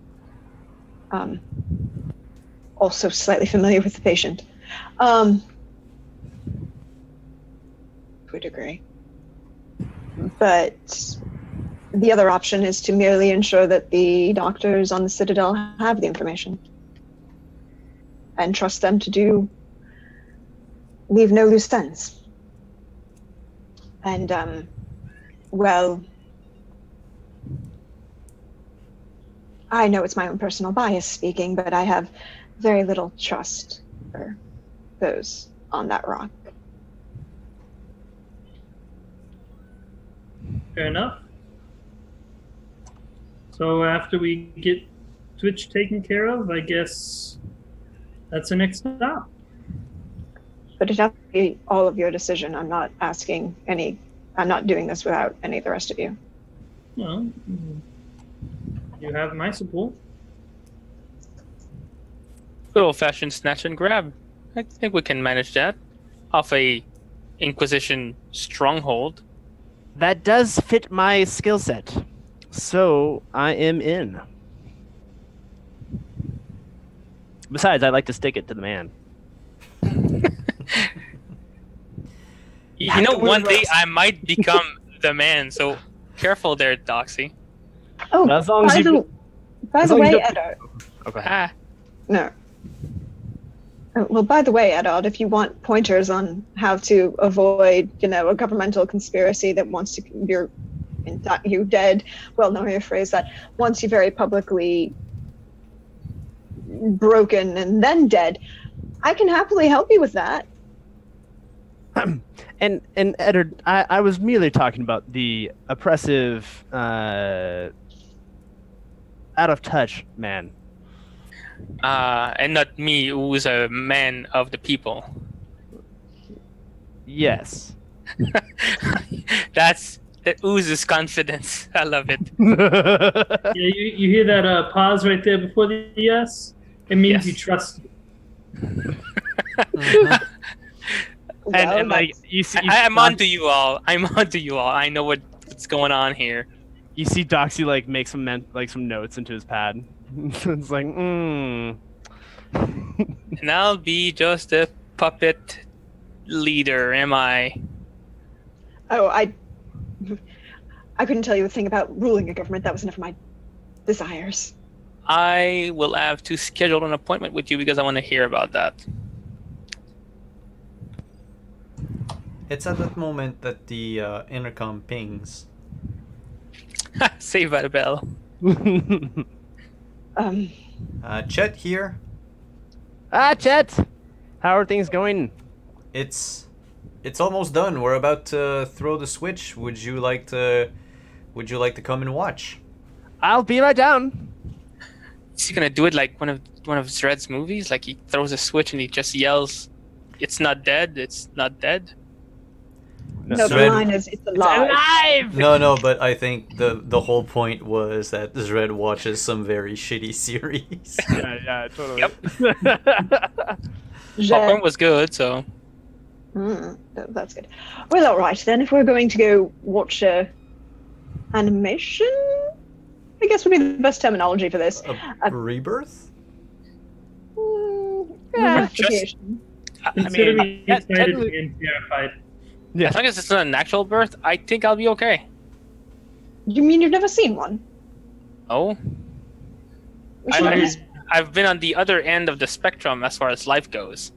Also slightly familiar with the patient. To a degree. But the other option is to merely ensure that the doctors on the Citadel have the information. And trust them to leave no loose ends. And, well, I know it's my own personal bias speaking, but I have very little trust for those on that rock. Fair enough. So after we get Twitch taken care of, I guess that's the next stop. But it has to be all of your decision. I'm not doing this without any of the rest of you. Well, you have my support. Good old-fashioned snatch and grab. I think we can manage that. Off a Inquisition stronghold. That does fit my skill set. So I am in. Besides, I like to stick it to the man. You know, one day I might become the man, so careful there, Doxy. Oh, As long as by you- the way, you don't- Eddard. Okay. Ah, No. Oh, well, by the way, Eddard, if you want pointers on how to avoid, a governmental conspiracy that wants to you dead, well, no, I rephrase that, wants you very publicly broken and then dead, I can happily help you with that. And Eddard, I was merely talking about the oppressive, out of touch man. and not me, who's a man of the people. Yes. That oozes confidence. I love it. Yeah, you hear that pause right there before the yes? It means Yes. you trust me. And like you see, I'm on to you all. I'm on to you all. I know what's going on here. You see Doxy like make some notes into his pad. It's like, And I'll be just a puppet leader, am I? Oh, I couldn't tell you a thing about ruling a government. That was never my desires. I will have to schedule an appointment with you because I want to hear about that. It's at that moment that the intercom pings. Saved by the bell. Chet here. Chet! How are things going? It's almost done. We're about to throw the switch. Would you like to come and watch? I'll be right down. Is he gonna do it like one of Zred's movies? Like he throws a switch and he just yells, "It's not dead. It's not dead." No, the Zred- line is, it's alive. Alive! No, but I think the whole point was that Zred watches some very shitty series. Yeah, totally. Yep. Je- Popcorn was good, so That's good. Well, all right then. If we're going to go watch animation, I guess would be the best terminology for this. A rebirth? Investigation. Consider me that- excited technically- and terrified. Yeah. as long as it's not an actual birth, I think I'll be okay. You mean you've never seen one? Oh, We should at least- I've been on the other end of the spectrum as far as life goes.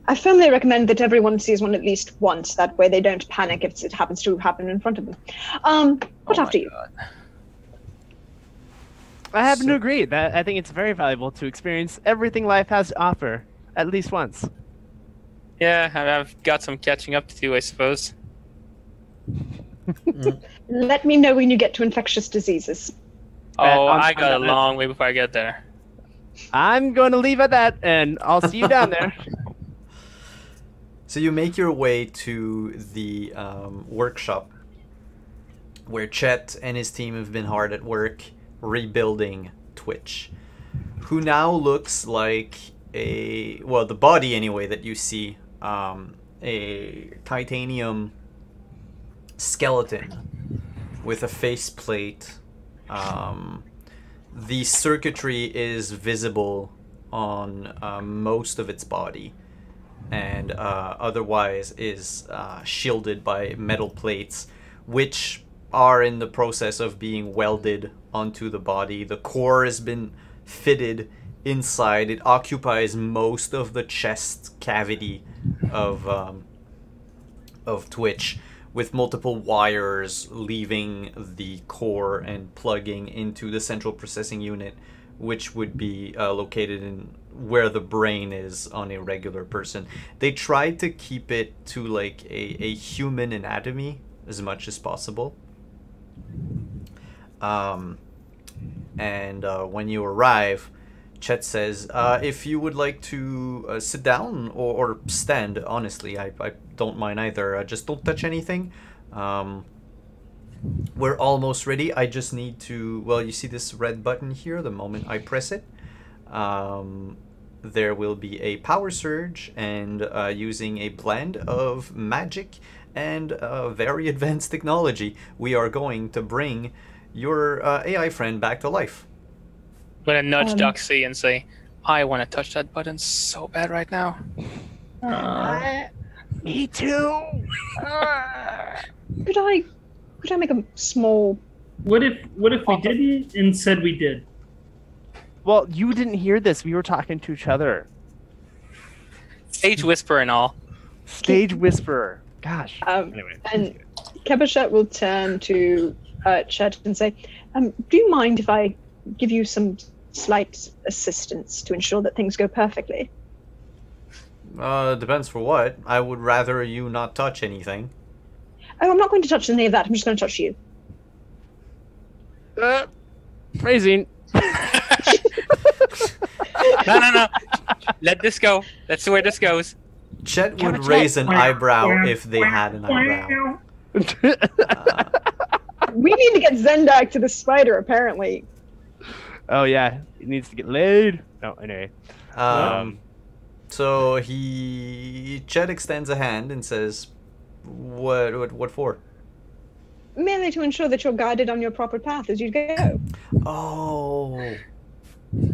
I firmly recommend that everyone sees one at least once. That way they don't panic if it happens to happen in front of them. What Oh after my you? God. I happen to agree that I think it's very valuable to experience everything life has to offer at least once. Yeah, I've got some catching up to do, I suppose. Let me know when you get to infectious diseases. Oh, on- I got a on- long way before I get there. I'm going to leave at that, and I'll see you down there. So you make your way to the workshop where Chet and his team have been hard at work rebuilding Twitch, who now looks like the body anyway that you see, a titanium skeleton with a faceplate. The circuitry is visible on most of its body, and otherwise is shielded by metal plates, which are in the process of being welded onto the body. The core has been fitted inside. It occupies most of the chest cavity of Twitch, with multiple wires leaving the core and plugging into the central processing unit, which would be located in where the brain is on a regular person. They tried to keep it to like a human anatomy as much as possible. And when you arrive, Chet says, if you would like to sit down or stand, honestly, I don't mind either. Just don't touch anything. We're almost ready. I just need to... Well, you see this red button here? The moment I press it, there will be a power surge, and using a blend of magic and very advanced technology, we are going to bring your AI friend back to life. I'm gonna nudge Doxy and say, I want to touch that button so bad right now. Me too. Could I make a small... What if we didn't and said we did? Well, you didn't hear this. We were talking to each other. Sage whisper and all. Stage whisperer. Gosh. Anyway. And Cabochette will turn to Chet and say, do you mind if I give you some slight assistance to ensure that things go perfectly? Depends for what. I would rather you not touch anything. Oh, I'm not going to touch any of that. I'm just going to touch you. Phrasing. No. Let this go. That's where this goes. Chet would raise an eyebrow if they had an eyebrow. We need to get Zendak to the spider, apparently. Oh yeah, he needs to get laid. No, anyway. So Chet extends a hand and says, "What for?" Merely to ensure that you're guided on your proper path as you go. Oh,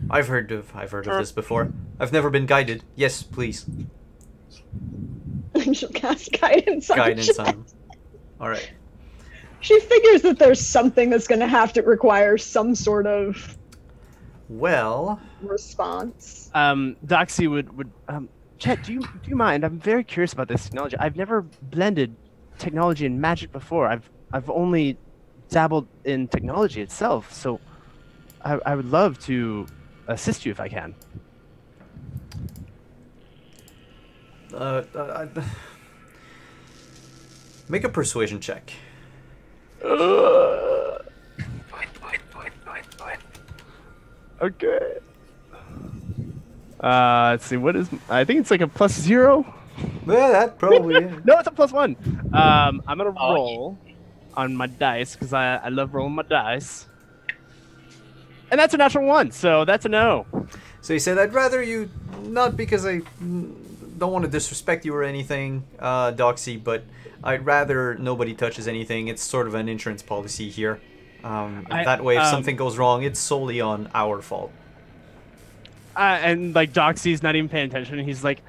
I've heard of this before. I've never been guided. Yes, please. She'll cast guidance on Guidance Chet. on. All right. She figures that there's something that's going to have to require some sort of Well, response. Doxy would Chet, do you mind? I'm very curious about this technology. I've never blended technology and magic before. I've only dabbled in technology itself, so I would love to assist you if I can. make a persuasion check. Okay. Let's see. What is? I think it's like a +0. Well, that probably. No, it's a +1. I'm gonna roll on my dice because I love rolling my dice, and that's a natural 1. So that's a no. So he said, "I'd rather you not because I don't want to disrespect you or anything, Doxy, but I'd rather nobody touches anything. It's sort of an insurance policy here. That way, if something goes wrong, it's solely on our fault." And like Doxy's not even paying attention. He's like,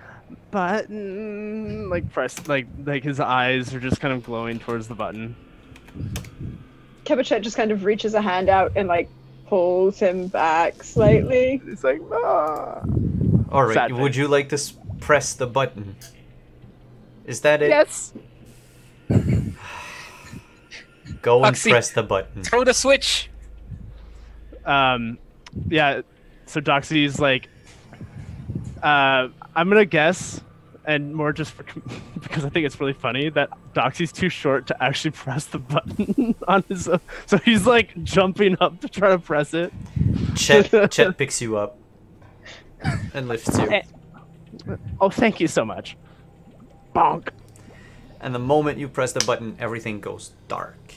button, like press, like his eyes are just kind of glowing towards the button. Cabochette just kind of reaches a hand out and like pulls him back slightly. It's like, ah. All right. Sad Would face. you like to press the button? Is that it? Yes. Go and Doxy. press the button. Throw the switch. Yeah. So Doxy's like, I'm gonna guess, and more just for, because I think it's really funny that Doxy's too short to actually press the button on his own. So he's like jumping up to try to press it. Chet picks you up and lifts you. Oh, thank you so much. Bonk. And the moment you press the button, everything goes dark.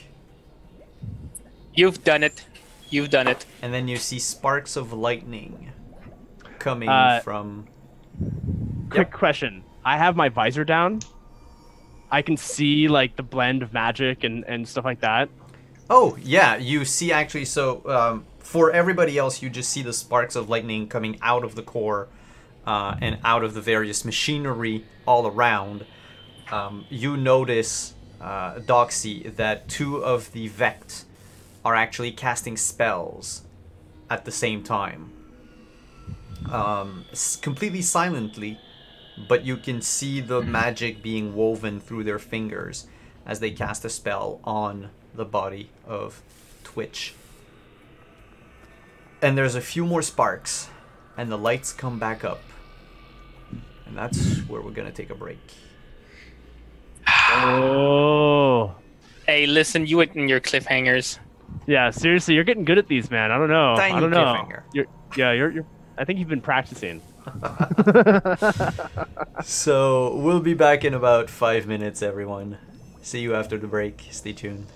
You've done it. You've done it. And then you see sparks of lightning coming from Quick question. I have my visor down. I can see like the blend of magic and stuff like that. Oh, yeah, you see actually, so for everybody else, you just see the sparks of lightning coming out of the core and out of the various machinery all around. You notice, Doxy, that 2 of the Vect are actually casting spells at the same time. Completely silently, but you can see the magic being woven through their fingers as they cast a spell on the body of Twitch. And there's a few more sparks, and the lights come back up. And that's where we're gonna take a break. Oh. Hey, listen, you and your cliffhangers. Yeah, seriously, you're getting good at these, man. I don't know. Tiny I don't know. cliffhanger. You're. I think you've been practicing. So we'll be back in about 5 minutes, everyone. See you after the break. Stay tuned.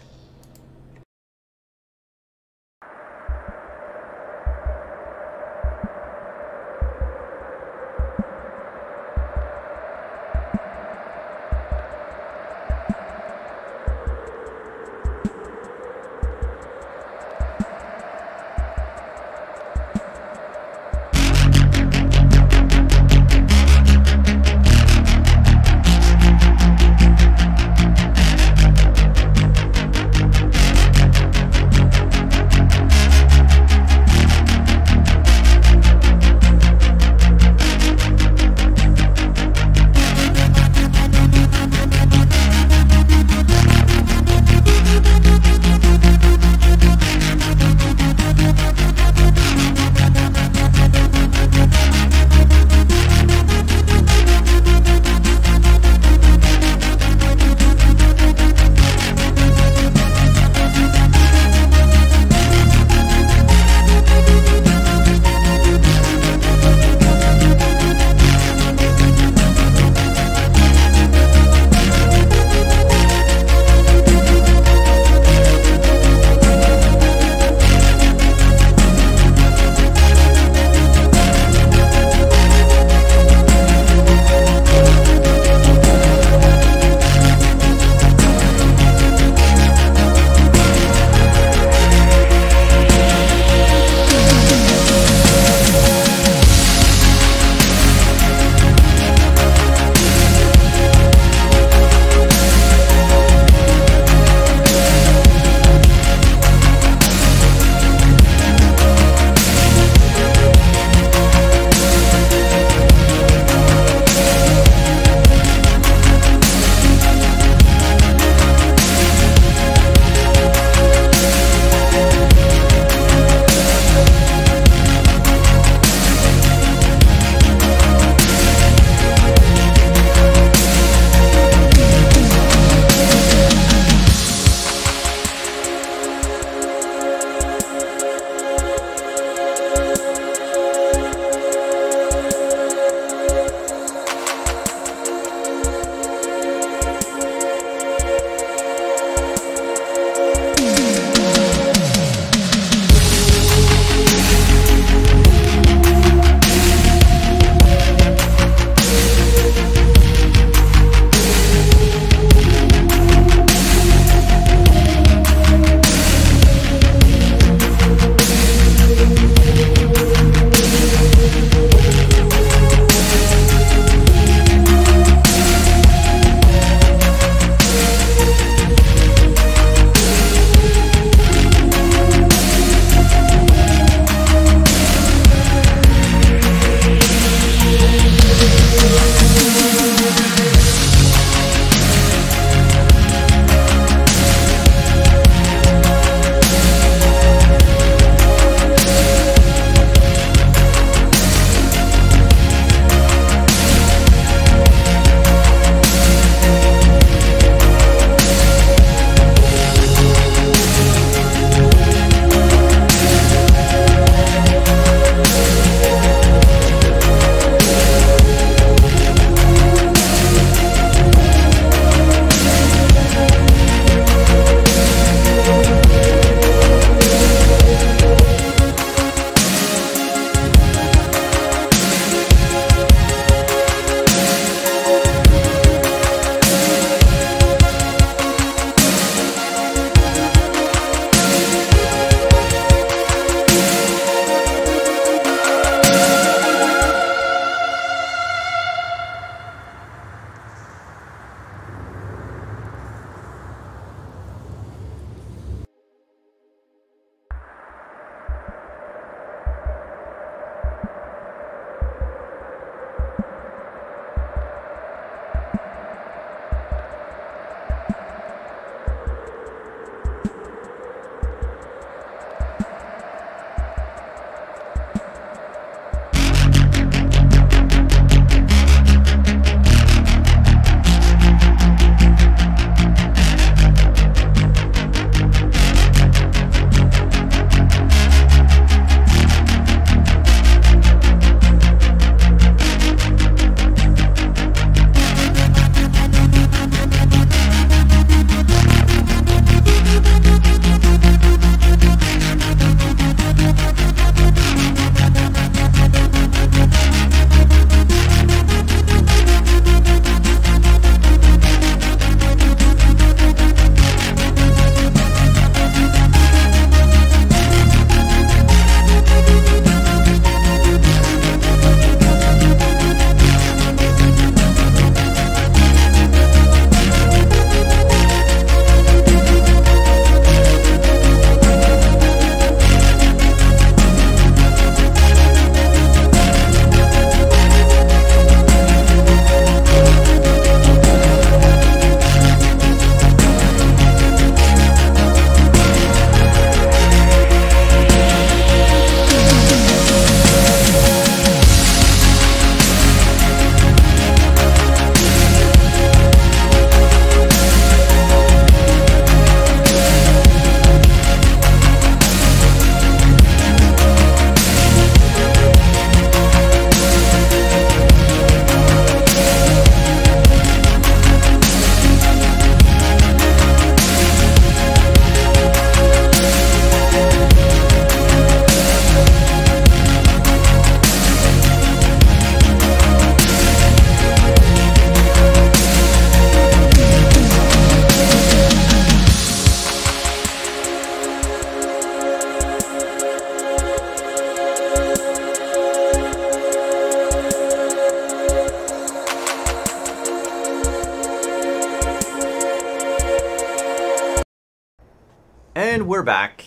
And we're back.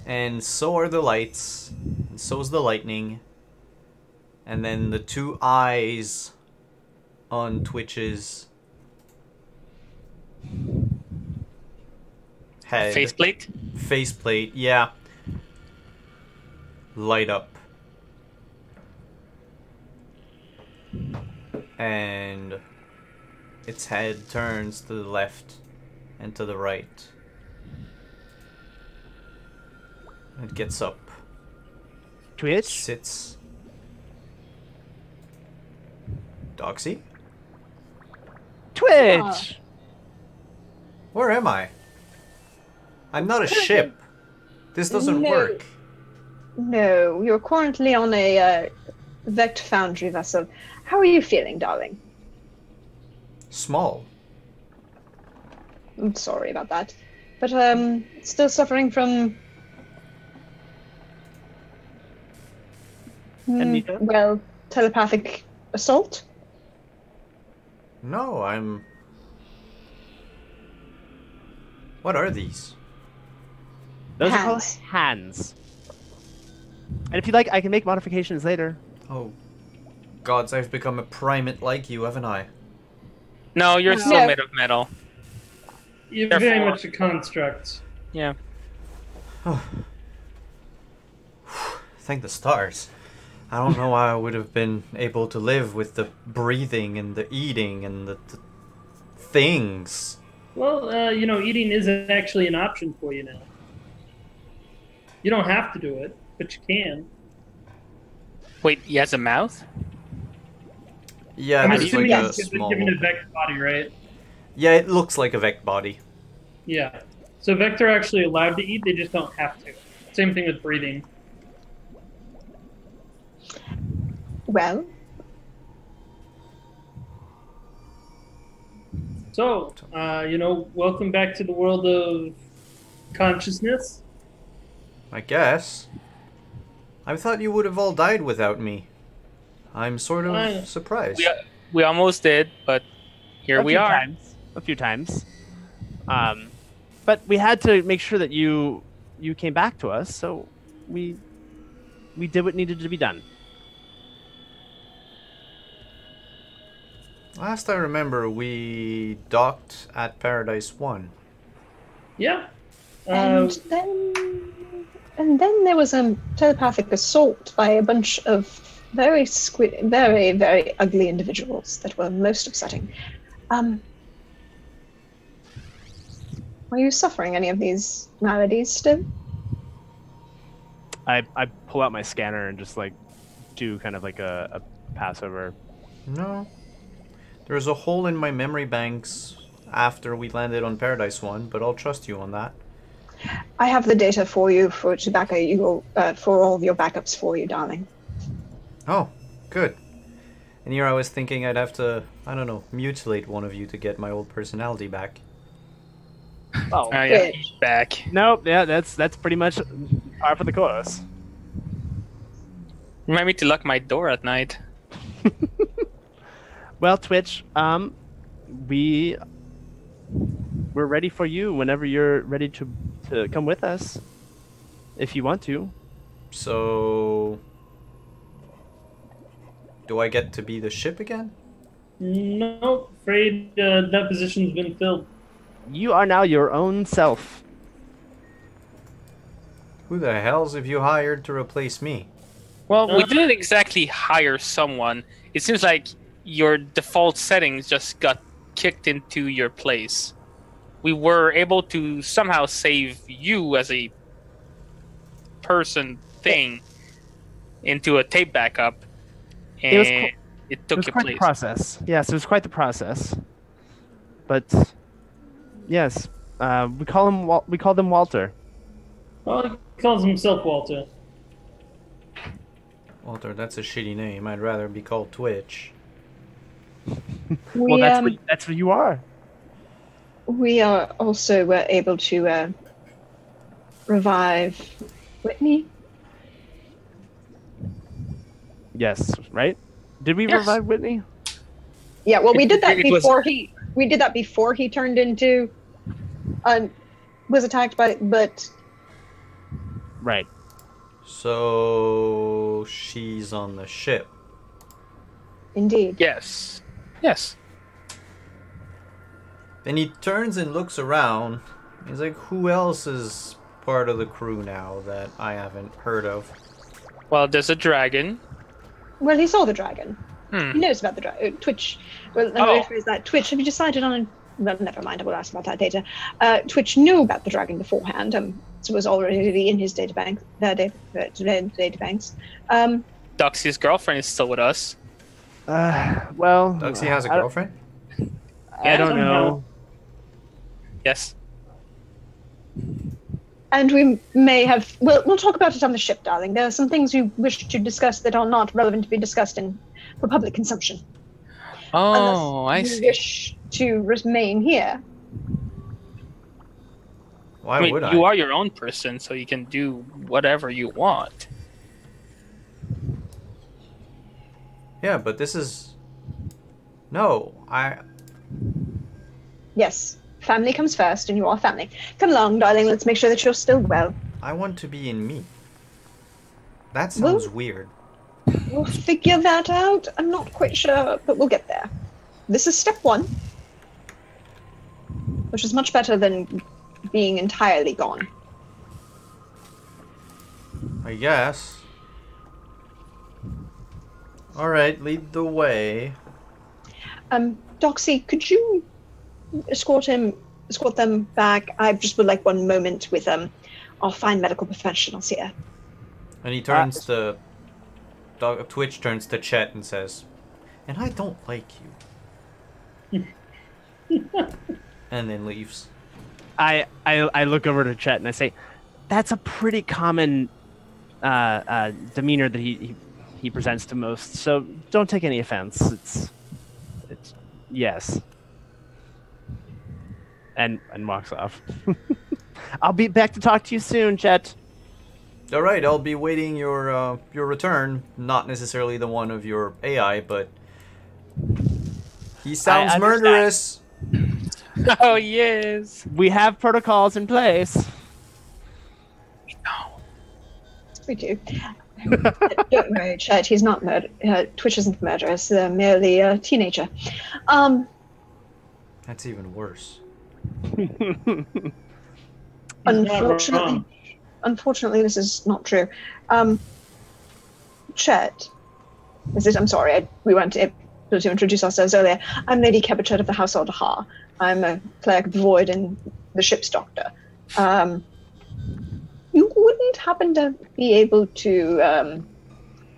And so are the lights. And so is the lightning. And then the two eyes on Twitch's head. Faceplate? Faceplate, yeah. Light up. And its head turns to the left and to the right. It gets up. Twitch? Sits. Doxy? Twitch! Where am I? I'm not a ship. This doesn't No. work. No, you're currently on a Vect Foundry vessel. How are you feeling, darling? Small. I'm sorry about that. But, still suffering from... Anita? well, telepathic assault? No, I'm... What are these? Those are called Hands. hands. And if you'd like, I can make modifications later. Oh, gods, I've become a primate like you, haven't I? No, you're No. still made of metal. You're Therefore- very much a construct. Yeah. Thank the stars. I don't know how I would have been able to live with the breathing and the eating and the things. Well, eating is actually an option for you now. You don't have to do it, but you can. Wait, he has a mouth? Yeah, I'm there's assuming like a it's small... given a Vect body, right? Yeah, it looks like a Vect body. Yeah. So Vector are actually allowed to eat, they just don't have to. Same thing with breathing. Well, So, welcome back to the world of consciousness. I guess. I thought you would have all died without me. I'm sort of surprised. We almost did, but here we are. A few times. But we had to make sure that you came back to us, so we did what needed to be done. Last I remember, we docked at Paradise 1. Yeah. and then there was a telepathic assault by a bunch of very, very ugly individuals that were most upsetting. Are you suffering any of these maladies still? I pull out my scanner and just like do kind of like a pass over. No. There's a hole in my memory banks after we landed on Paradise 1, but I'll trust you on that. I have the data for you for all of your backups for you, darling. Oh, good. And here I was thinking I'd have to, I don't know, mutilate one of you to get my old personality back. Oh, Yeah, Good. he's back. nope. Yeah, that's pretty much par for the course. Remind me to lock my door at night. Well, Twitch, we're ready for you whenever you're ready to come with us, if you want to. So... do I get to be the ship again? Nope, afraid that position's been filled. You are now your own self. Who the hell's have you hired to replace me? Well, we didn't exactly hire someone. It seems like your default settings just got kicked into your place. We were able to somehow save you as a person into a tape backup, and it It took was your quite place. the process. Yes, it was quite the process. But yes, we call them Walter. Well, he calls himself Walter. Walter, that's a shitty name. I'd rather be called Twitch. Well, that's what you are. We are also able to revive Whitney. Yes, right? Did we Yes. revive Whitney? Yeah, well, we did that It was- before he. We did that before he turned into was attacked by, but Right. So she's on the ship. indeed. Yes. Yes. Then he turns and looks around. He's like, who else is part of the crew now that I haven't heard of? Well, there's a dragon. Well, he saw the dragon. He Hmm. knows about the dragon. Twitch. Well, let me Oh. rephrase that. Twitch, have you decided on? Well, never mind. I will ask about that later. Twitch knew about the dragon beforehand. So it was already in his databank. Databanks. Doxy's girlfriend is still with us. Well, Duxie has a I- girlfriend? I don't know. Yes. And we may have. Well, we'll talk about it on the ship, darling. There are some things we wish to discuss that are not relevant to be discussed for public consumption. Oh, I Unless you see. wish to remain here. Why I mean, would I? you are your own person, so you can do whatever you want. Yeah, but this is... No, Yes, family comes first, and you are family. Come along, darling. Let's make sure that you're still well. I want to be in me. That sounds weird. We'll figure that out. I'm not quite sure, but we'll get there. This is step one, which is much better than being entirely gone. I guess. Alright, lead the way. Doxy, could you escort them back? I just would like one moment with our fine medical professionals here. And he turns to... Twitch turns to Chet and says, and I don't like you. And then leaves. I look over to Chet and I say, that's a pretty common demeanor that he presents to most. So don't take any offense. It's yes. And walks off. I'll be back to talk to you soon, Chet. Alright, I'll be waiting your return. Not necessarily the one of your AI, but... He sounds I understand. murderous! Oh, yes. We have protocols in place. No. We do. Don't worry, Chet. He's not Twitch isn't murderous. Merely a teenager. That's even worse. Unfortunately, this is not true. Chet, is it? I'm sorry, we weren't able to introduce ourselves earlier. I'm Lady Kebachet of the Household Ha. I'm a cleric of the Void and the ship's doctor. You wouldn't happen to be able to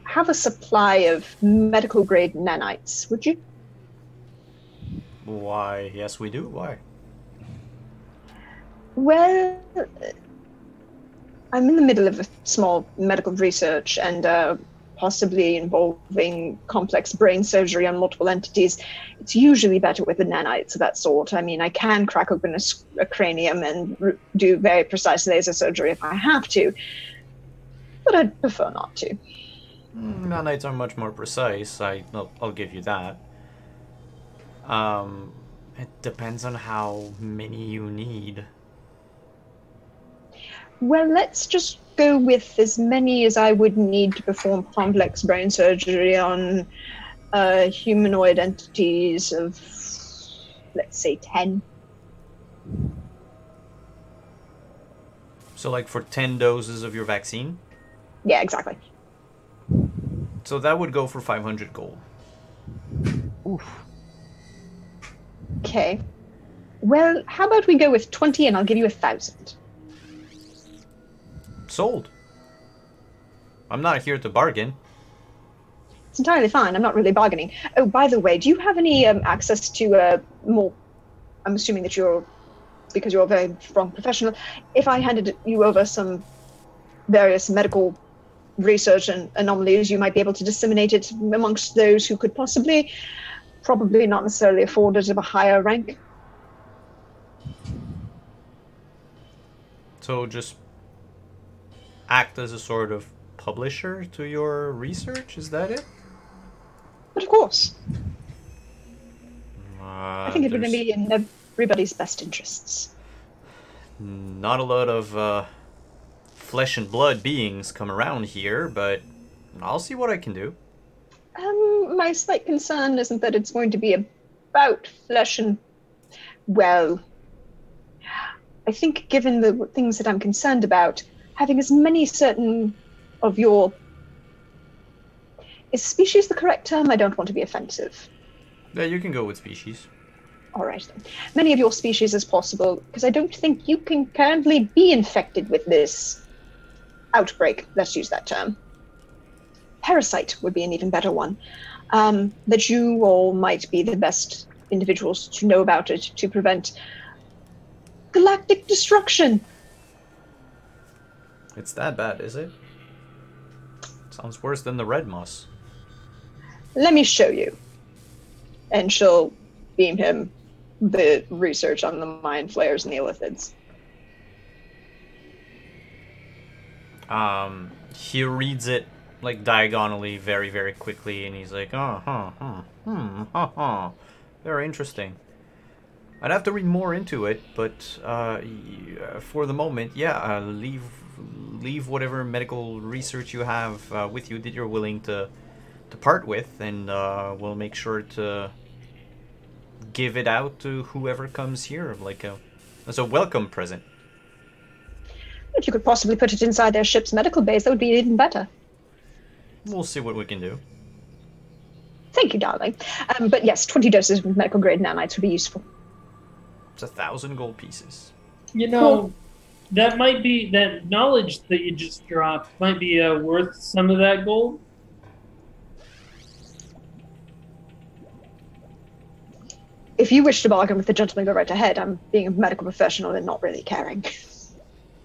have a supply of medical grade nanites, would you? Why? Yes, we do. Why? Well, I'm in the middle of a small medical research and possibly involving complex brain surgery on multiple entities. It's usually better with the nanites of that sort. I mean, I can crack open a cranium and do very precise laser surgery if I have to, but I'd prefer not to. Nanites are much more precise. I'll give you that. It depends on how many you need. Well, let's just go with as many as I would need to perform complex brain surgery on humanoid entities of, let's say, 10. So, like, for 10 doses of your vaccine? Yeah, exactly. So that would go for 500 gold. Oof. Okay. Well, how about we go with 20 and I'll give you 1,000. Sold. I'm not here to bargain. It's entirely fine. I'm not really bargaining. Oh, by the way, do you have any access to more... I'm assuming that because you're a very strong professional, if I handed you over some various medical research and anomalies, you might be able to disseminate it amongst those who could probably not necessarily afford it of a higher rank. So just act as a sort of publisher to your research? Is that it? But of course, I think it would be in everybody's best interests. not a lot of flesh and blood beings come around here, but I'll see what I can do. My slight concern isn't that it's going to be about flesh and, well, I think given the things that I'm concerned about, having as many certain of your... Is species the correct term? I don't want to be offensive. Yeah, you can go with species. All right, then. Many of your species as possible, because I don't think you can currently be infected with this outbreak. Let's use that term. Parasite would be an even better one. That you all might be the best individuals to know about it to prevent galactic destruction. It's that bad, is it? Sounds worse than the red moss. Let me show you. And she'll beam him the research on the mind flayers and the illithids. He reads it like diagonally very, very quickly, and he's like, very interesting. I'd have to read more into it, but for the moment, yeah, leave whatever medical research you have with you that you're willing to part with, and we'll make sure to give it out to whoever comes here, like as a welcome present. If you could possibly put it inside their ship's medical base, that would be even better. We'll see what we can do. Thank you, darling. But yes, 20 doses of medical grade nanites would be useful. It's 1,000 gold pieces. You know, that might be, that knowledge that you just dropped might be worth some of that gold. If you wish to bargain with the gentleman, go right ahead. I'm being a medical professional and not really caring.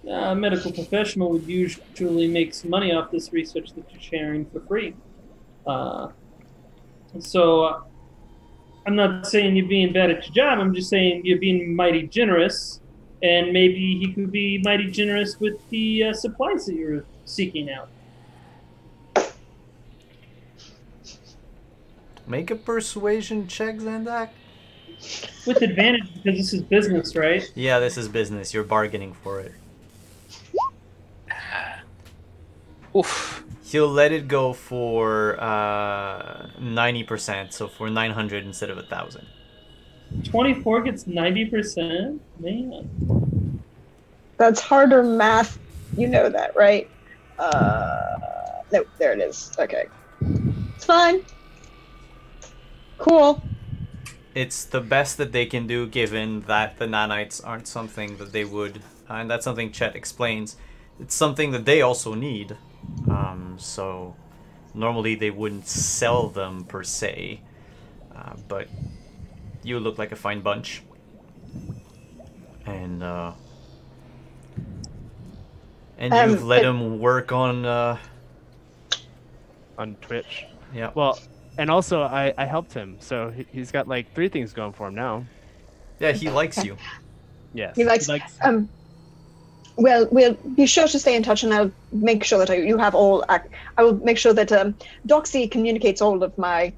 A medical professional would usually make some money off this research that you're sharing for free. So I'm not saying you're being bad at your job. I'm just saying you're being mighty generous, and maybe he could be mighty generous with the supplies that you're seeking out. Make a persuasion check, Zandak. With advantage, because this is business, right? Yeah, this is business. You're bargaining for it. Oof. He'll let it go for 90%, so for 900 instead of 1,000. 24 gets 90%? Man. That's harder math. You know that, right? No, there it is. Okay. It's fine. Cool. It's the best that they can do, given that the nanites aren't something that they would, and that's something Chet explains. It's something that they also need. So normally they wouldn't sell them per se, but you look like a fine bunch, and you've let him work on Twitch. Yeah. Well, and also I helped him, so he's got like 3 things going for him now. Yeah, he likes you. Yes. He likes. Well, we'll be sure to stay in touch, and I'll make sure that you have all. I will make sure that Doxy communicates all of my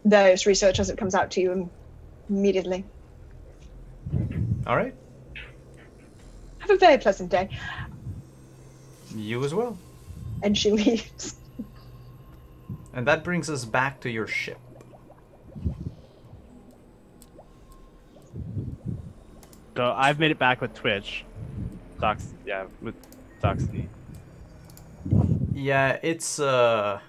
various research as it comes out to you immediately. All right. Have a very pleasant day. You as well. And she leaves. And that brings us back to your ship. So I've made it back with Twitch. With Doxy. Yeah, it's a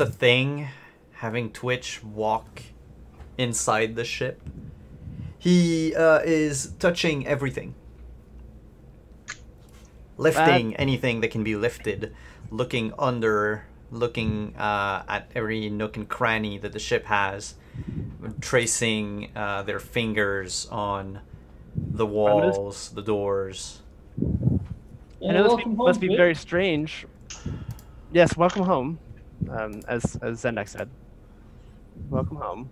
thing having Twitch walk inside the ship. He is touching everything. Lifting anything that can be lifted, looking under, looking at every nook and cranny that the ship has, tracing their fingers on the walls, the doors. I know this must be very strange. Yes, welcome home, as Zendak said. Welcome home.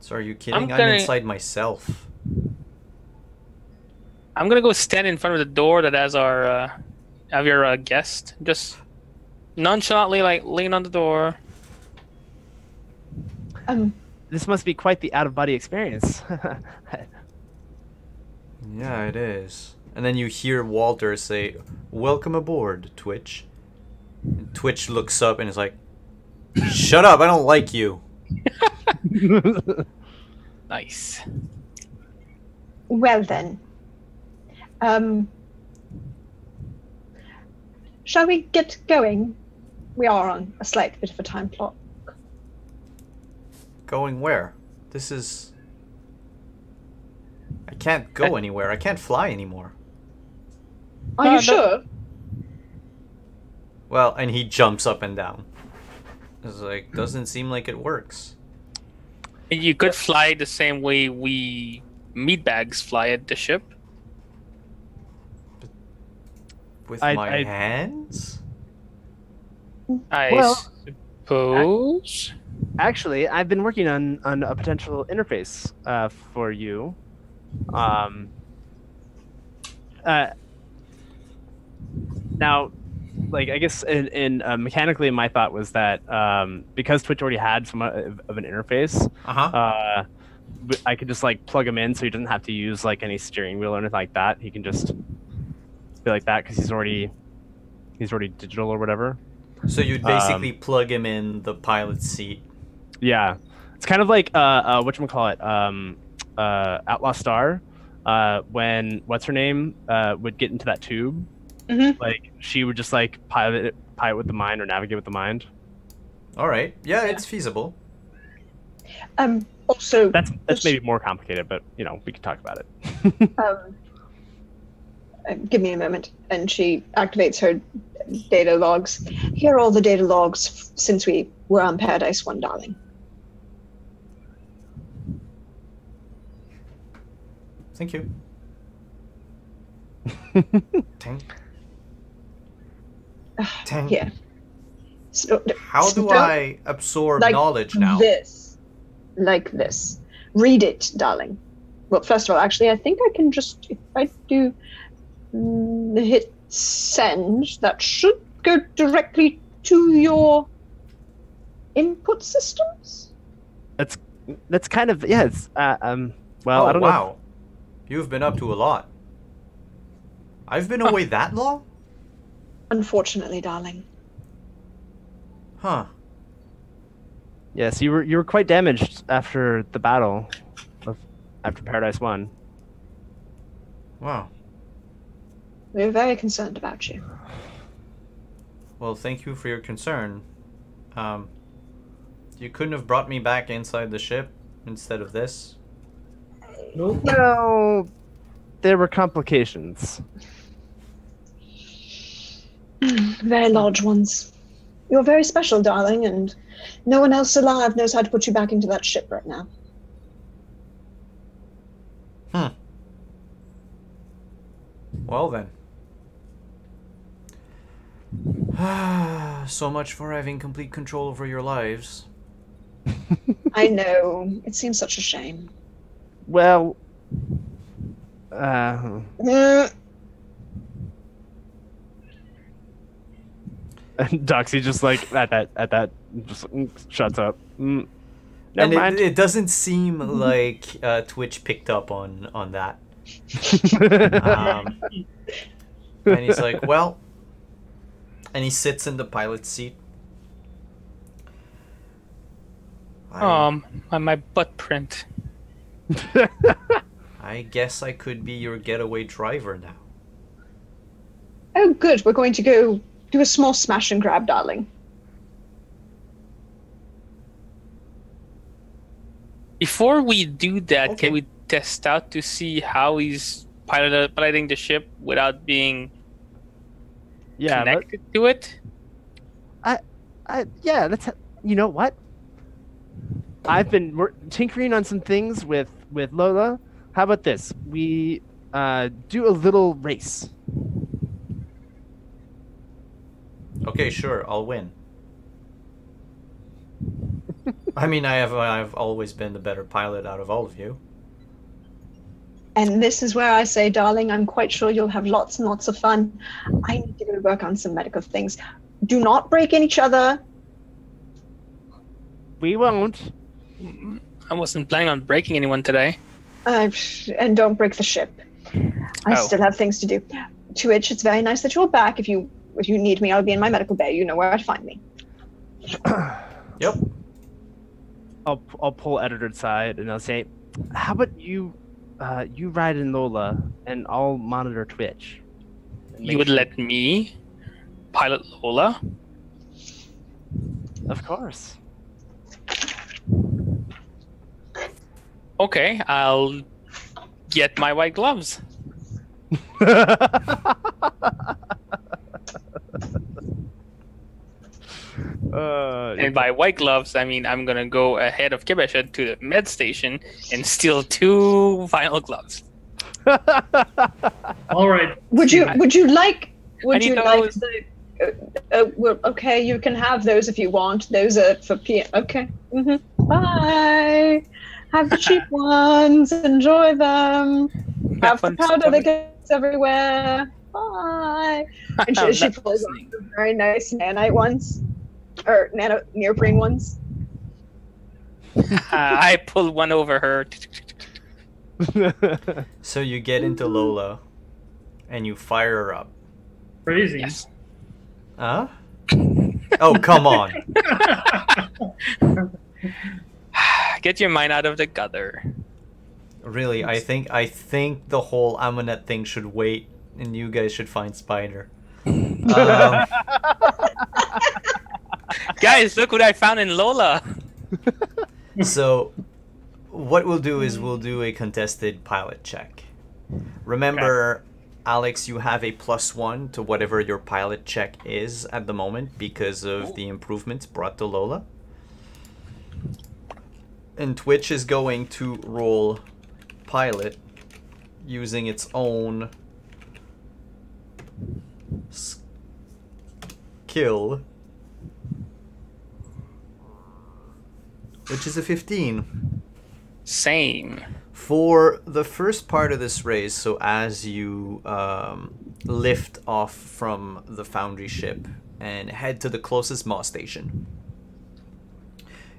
So are you kidding? I'm inside myself. I'm gonna go stand in front of the door that has our have your guest. Just nonchalantly, like, lean on the door. This must be quite the out-of-body experience. Yeah, it is. And then you hear Walter say, "Welcome aboard, Twitch." And Twitch looks up and is like, "Shut up! I don't like you." Nice. Well then, shall we get going? We are on a slight bit of a time clock. Going where? This is... I can't go anywhere. I can't fly anymore. Are you sure? Well, and he jumps up and down. It's like, doesn't seem like it works. You could fly the same way we meatbags fly at the ship. With my hands? I suppose. Actually, I've been working on a potential interface for you. Now, like, I guess in mechanically, my thought was that because Twitch already had somewhat of an interface, I could just like plug him in, so he doesn't have to use like any steering wheel or anything like that. He can just be like that because he's already digital or whatever. So you'd basically plug him in the pilot's seat. Yeah, it's kind of like whatchamacallit, Outlaw Star, when what's her name would get into that tube. Mm-hmm. Like she would just like pilot with the mind or navigate with the mind. All right, yeah, it's feasible. Also, that's maybe more complicated, but you know we can talk about it. Give me a moment, and she activates her data logs. Here are all the data logs since we were on Paradise 1, darling. Thank you. Tank. Tank. Here. So, How do I absorb knowledge now? Like this. Read it, darling. Well, first of all, actually, I think I can just, if I do hit send, that should go directly to your input systems. That's kind of, yeah. It's well, Oh, I don't wow. You've been up to a lot. I've been away that long? Unfortunately, darling. Huh. Yes, you were quite damaged after the battle, after Paradise 1. Wow. We're very concerned about you. Well, thank you for your concern. You couldn't have brought me back inside the ship instead of this? Nope. No, there were complications. Very large ones. You're very special, darling, and no one else alive knows how to put you back into that ship right now. Well then. So much for having complete control over your lives. I know. It seems such a shame. Well, and Doxy just like at that just shuts up. Never mind. It doesn't seem like Twitch picked up on that. And he's like, well, and he sits in the pilot's seat. My butt print. I guess I could be your getaway driver now. Oh, good. We're going to go do a small smash and grab, darling. Before we do that, Okay. can we test out to see how he's piloting the ship without being connected to it? Yeah, that's, you know what? I've been tinkering on some things with Lola. How about this? We do a little race. Okay, sure, I'll win. I mean, I've always been the better pilot out of all of you. And this is where I say, darling, I'm quite sure you'll have lots and lots of fun. I need to go work on some medical things. Do not break each other. We won't. I wasn't planning on breaking anyone today. And don't break the ship. I Oh. still have things to do. To which it's very nice that you're back. If you need me, I'll be in my medical bay. You know where to find me. Yep. I'll pull Editor aside and I'll say, "How about you ride in Lola and I'll monitor Twitch." And You make would sure- let me pilot Lola? Of course. Okay, I'll get my white gloves. And by white gloves, I mean I'm gonna go ahead of Kibesha to the med station and steal 2 vinyl gloves. All right. Would you like need those. well, okay, you can have those if you want. Those are for PM. Okay. Bye. Have the cheap ones. Enjoy them. Have the fun powder stuff. that gets everywhere. Bye. And I'm she not pulls listening. out the very nice nanite ones, or neoprene ones. I pull one over her. So you get into Lola, and you fire her up. Crazy. Yes. Huh? Oh, come on. Get your mind out of the gutter. Really, I think the whole Amunet thing should wait, and you guys should find Spider. Guys, look what I found in Lola. So, what we'll do is we'll do a contested pilot check. Remember, Alex, you have a +1 to whatever your pilot check is at the moment because of the improvements brought to Lola. And Twitch is going to roll pilot using its own skill, which is a 15. Same. For the first part of this race, so as you lift off from the Foundry ship and head to the closest Maw station,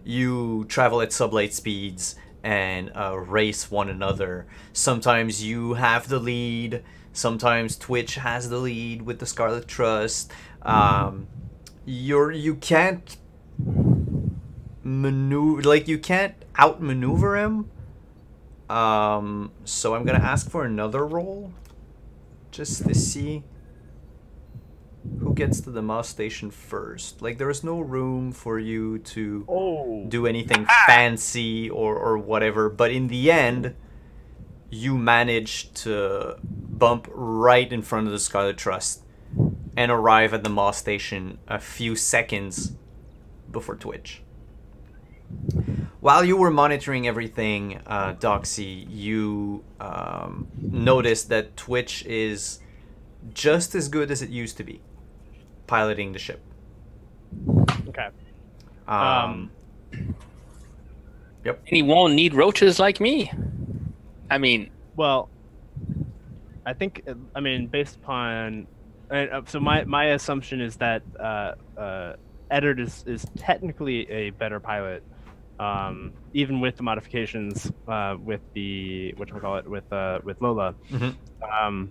you travel at sublight speeds and race one another. Sometimes you have the lead, sometimes Twitch has the lead with the Scarlet Trust. You can't maneuver, like you can't outmaneuver him. So I'm gonna ask for another roll, just to see who gets to the Moss station first. Like there is no room for you to do anything fancy or whatever, but in the end, you manage to bump right in front of the Scarlet Trust and arrive at the Moss station a few seconds before Twitch. While you were monitoring everything, Doxy, you noticed that Twitch is just as good as it used to be, piloting the ship. Okay. Yep. And he won't need roaches like me. I mean, Well, I think, I mean, based upon, so my assumption is that Eddard is technically a better pilot, even with the modifications with the whatchamacallit with Lola. Mm-hmm.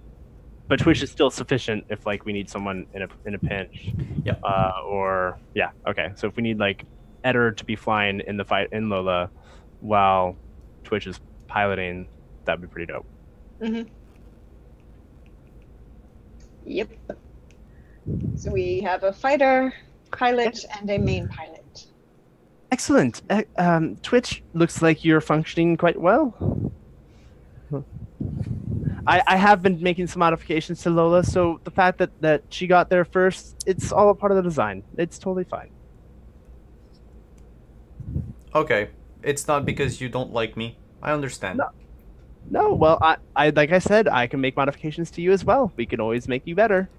But Twitch is still sufficient if like we need someone in a pinch. Yep. Or yeah, okay. So if we need like Eddard to be flying in the fight in Lola, while Twitch is piloting, that'd be pretty dope. Mm-hmm. Yep. So we have a fighter, pilot, and a main pilot. Excellent. Twitch looks like you're functioning quite well. I have been making some modifications to Lola, so the fact that she got there first, it's all a part of the design. It's totally fine. Okay. It's not because you don't like me. I understand. No, well, I like I said, I can make modifications to you as well. We can always make you better.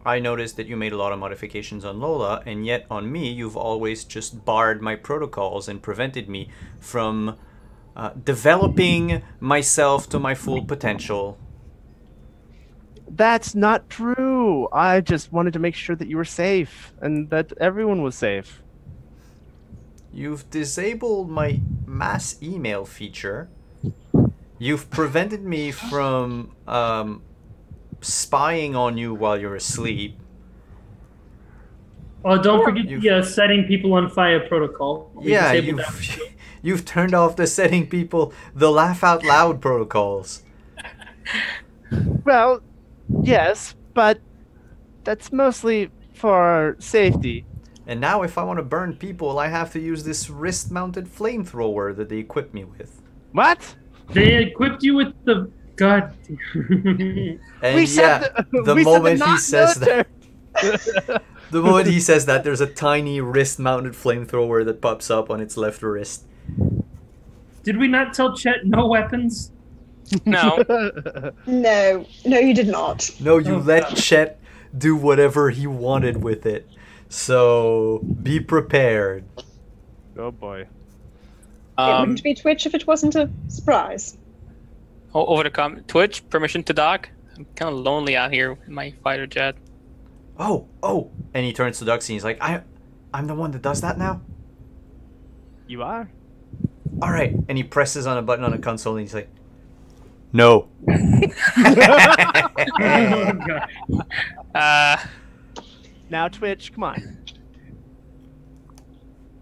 I noticed that you made a lot of modifications on Lola, and yet on me, you've always just barred my protocols and prevented me from developing myself to my full potential. That's not true. I just wanted to make sure that you were safe and that everyone was safe. You've disabled my mass email feature. You've prevented me from spying on you while you're asleep. Oh, don't forget You've- the setting people on fire protocol. We Yeah, disabled that. you've turned off the setting people the laugh out loud protocols. Well, yes, but that's mostly for safety. And now if I want to burn people, I have to use this wrist-mounted flamethrower that they equipped me with. What? They equipped you with the god. And We said yeah, the- the we said moment the he not says that, military. the moment he says that, there's a tiny wrist-mounted flamethrower that pops up on its left wrist. Did we not tell Chet no weapons? No. No, you did not. No, you Oh, let God. Chet do whatever he wanted with it. So be prepared. Oh boy. It wouldn't Um, be Twitch if it wasn't a surprise. over the Twitch, permission to dock. I'm kind of lonely out here in my fighter jet. Oh, and he turns to Duxie and he's like, I'm the one that does that now? You are? Alright. And he presses on a button on a console and he's like, no. Oh, God. Now Twitch, come on.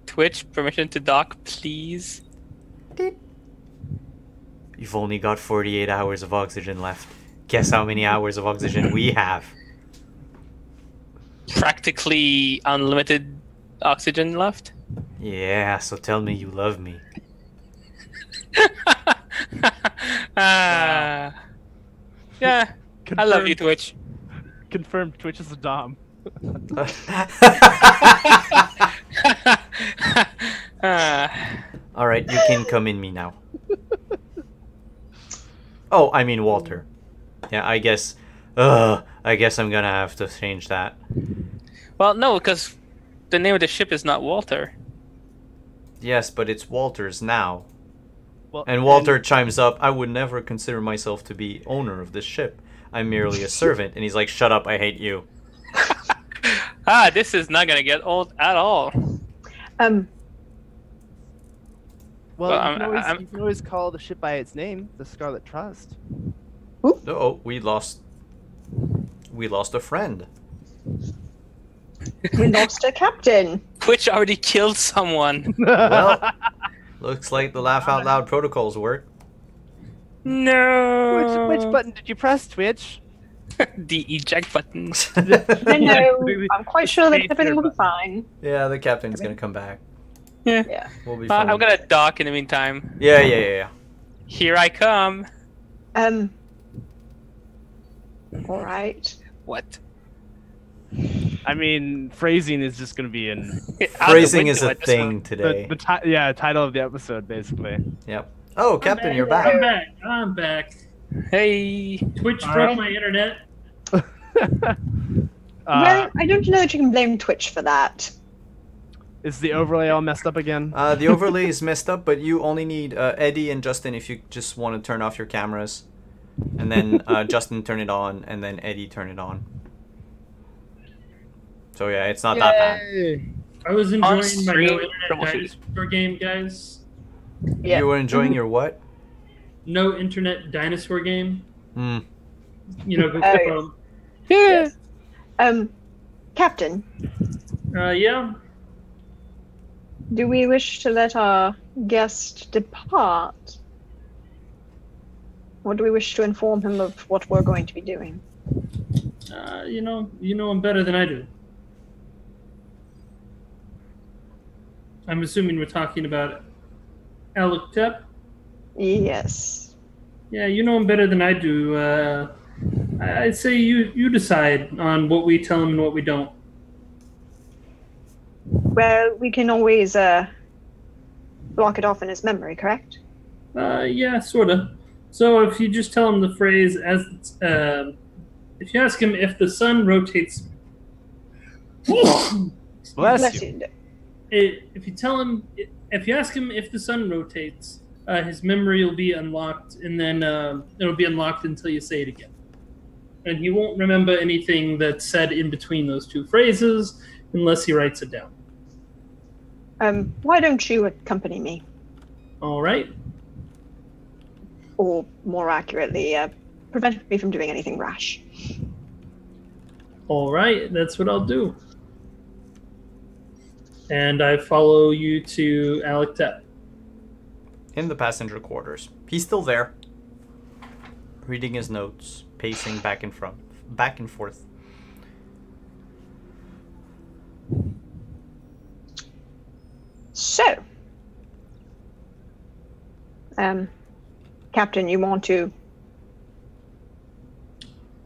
Twitch, permission to dock, please. You've only got 48 hours of oxygen left. Guess how many hours of oxygen we have? Practically unlimited oxygen left. Yeah, so tell me you love me. Yeah, I love you, Twitch. Confirmed Twitch is a dom. Alright, you can come in me now. Oh, I mean Walter. Yeah, I guess I'm gonna have to change that. Well, no, because the name of the ship is not Walter. Yes, but it's Walter's now. Well, And Walter chimes up, I would never consider myself to be owner of this ship. I'm merely a servant. And he's like, shut up, I hate you. This is not gonna get old at all. Well, Well, you can always call the ship by its name, the Scarlet Trust. Oh, we lost a friend. We lost a captain. Twitch already killed someone. Well, looks like the laugh out loud protocols work. No. Which button did you press, Twitch? The eject button. No, I'm quite sure that everything will be fine. Yeah, the captain's gonna come back. Yeah. We'll be fine. I'm gonna dock in the meantime. Yeah. Here I come. All right. What? I mean, phrasing is just going to be in Out the Phrasing is window a at this thing one. today. title of the episode, basically. Yep. Oh, Captain, you're back. I'm back. Hey. Twitch All broke right. my internet. Well, I don't know that you can blame Twitch for that. Is the overlay all messed up again? The overlay is messed up, but you only need Eddie and Justin if you just want to turn off your cameras. And then Justin turn it on, and then Eddie turn it on. So yeah, it's not that bad. I was enjoying my On-screen no internet troubleshoot. dinosaur game, guys. Yeah. You were enjoying your what? No internet dinosaur game. Hmm. You know, go Oh, click Yeah. Captain, yeah. do we wish to let our guest depart? Or do we wish to inform him of what we're going to be doing? You know him better than I do. I'm assuming we're talking about Alec Tep. Yes. Yeah, you know him better than I do. I'd say you decide on what we tell him and what we don't. Well, we can always block it off in his memory, correct? Yeah, sorta. So if you just tell him the phrase as, if you ask him if the sun rotates, Bless you. if you ask him if the sun rotates, his memory will be unlocked, and then it'll be unlocked until you say it again. And he won't remember anything that's said in between those two phrases unless he writes it down. Why don't you accompany me? All right. or more accurately, prevent me from doing anything rash. All right, that's what I'll do. And I follow you to Alec Tep. In the passenger quarters. He's still there. Reading his notes, pacing back and forth. So, Captain, you want to...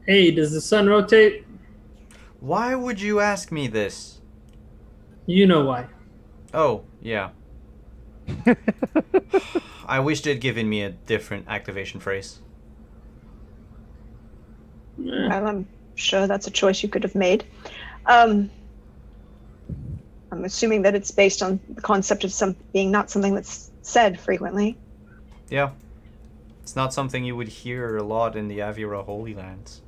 Hey, does the sun rotate? Why would you ask me this? You know why. Oh, yeah. I wish they'd given me a different activation phrase. Well, I'm sure that's a choice you could have made. I'm assuming that it's based on the concept of being not something that's said frequently. Yeah. It's not something you would hear a lot in the Avira Holy Lands.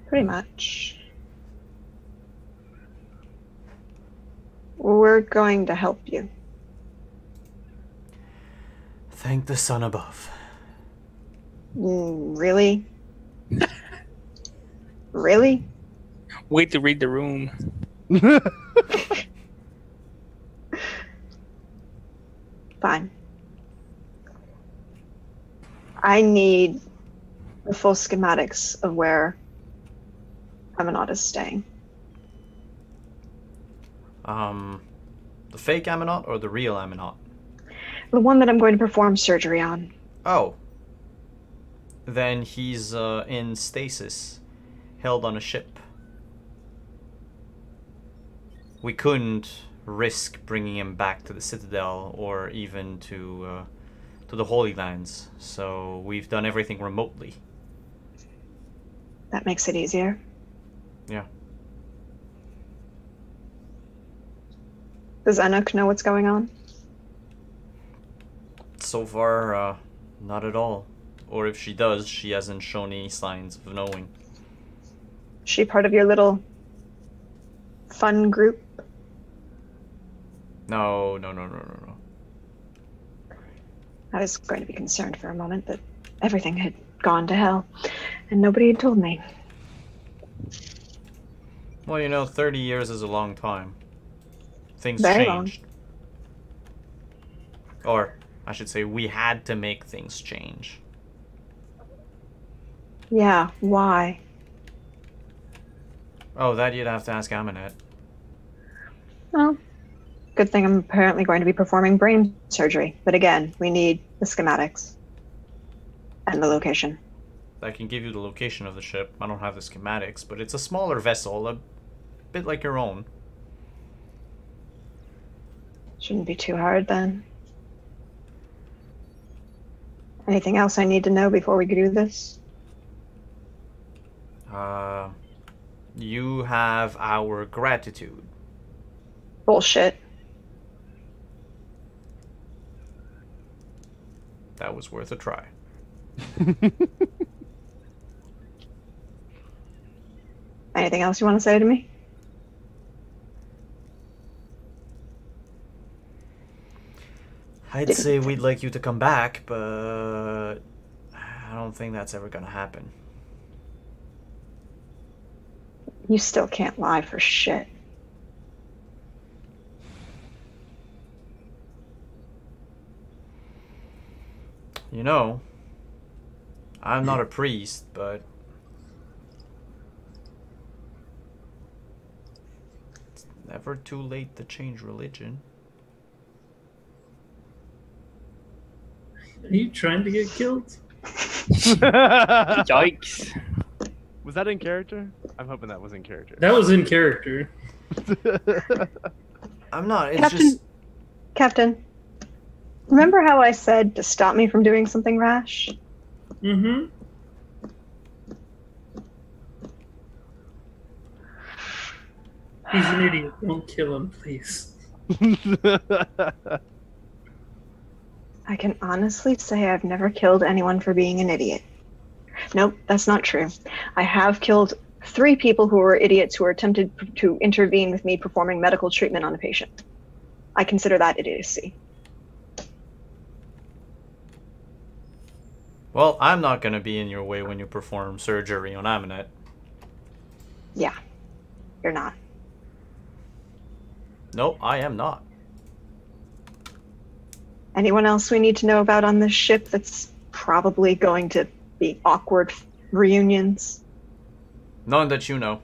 Pretty much. We're going to help you. Thank the sun above. Really? Really? Wait to read the room. Fine. I need the full schematics of where Amanat is staying. The fake Amanat or the real Amanat? The one that I'm going to perform surgery on. Oh. Then he's in stasis, held on a ship. We couldn't risk bringing him back to the Citadel or even to the Holy Lands, so we've done everything remotely. That makes it easier. Yeah. Does Anuk know what's going on? So far, not at all. Or if she does, she hasn't shown any signs of knowing. Is she part of your little fun group? No. I was going to be concerned for a moment that everything had gone to hell, and nobody had told me. Well, 30 years is a long time. Things Very changed. Or, I should say, we had to make things change. Yeah, why? Oh, that you'd have to ask Amunet. Well, good thing I'm apparently going to be performing brain surgery. But again, we need the schematics. And the location. I can give you the location of the ship. I don't have the schematics, but it's a smaller vessel, a bit like your own. Shouldn't be too hard then. Anything else I need to know before we do this? You have our gratitude. Bullshit. That was worth a try. Anything else you want to say to me? I'd say we'd like you to come back, but I don't think that's ever gonna happen. You still can't lie for shit. I'm not a priest, but it's never too late to change religion. Are you trying to get killed? Yikes. Was that in character? I'm hoping that was in character. That was in character. I'm not, it's Captain, remember how I said to stop me from doing something rash? Mm-hmm. He's an idiot. Don't kill him, please. I can honestly say I've never killed anyone for being an idiot. Nope, that's not true. I have killed 3 people who were idiots who attempted to intervene with me performing medical treatment on a patient. I consider that idiocy. Well, I'm not gonna be in your way when you perform surgery on Aminet. Yeah, you're not. No, I am not. Anyone else we need to know about on this ship that's probably going to be awkward reunions? None that you know.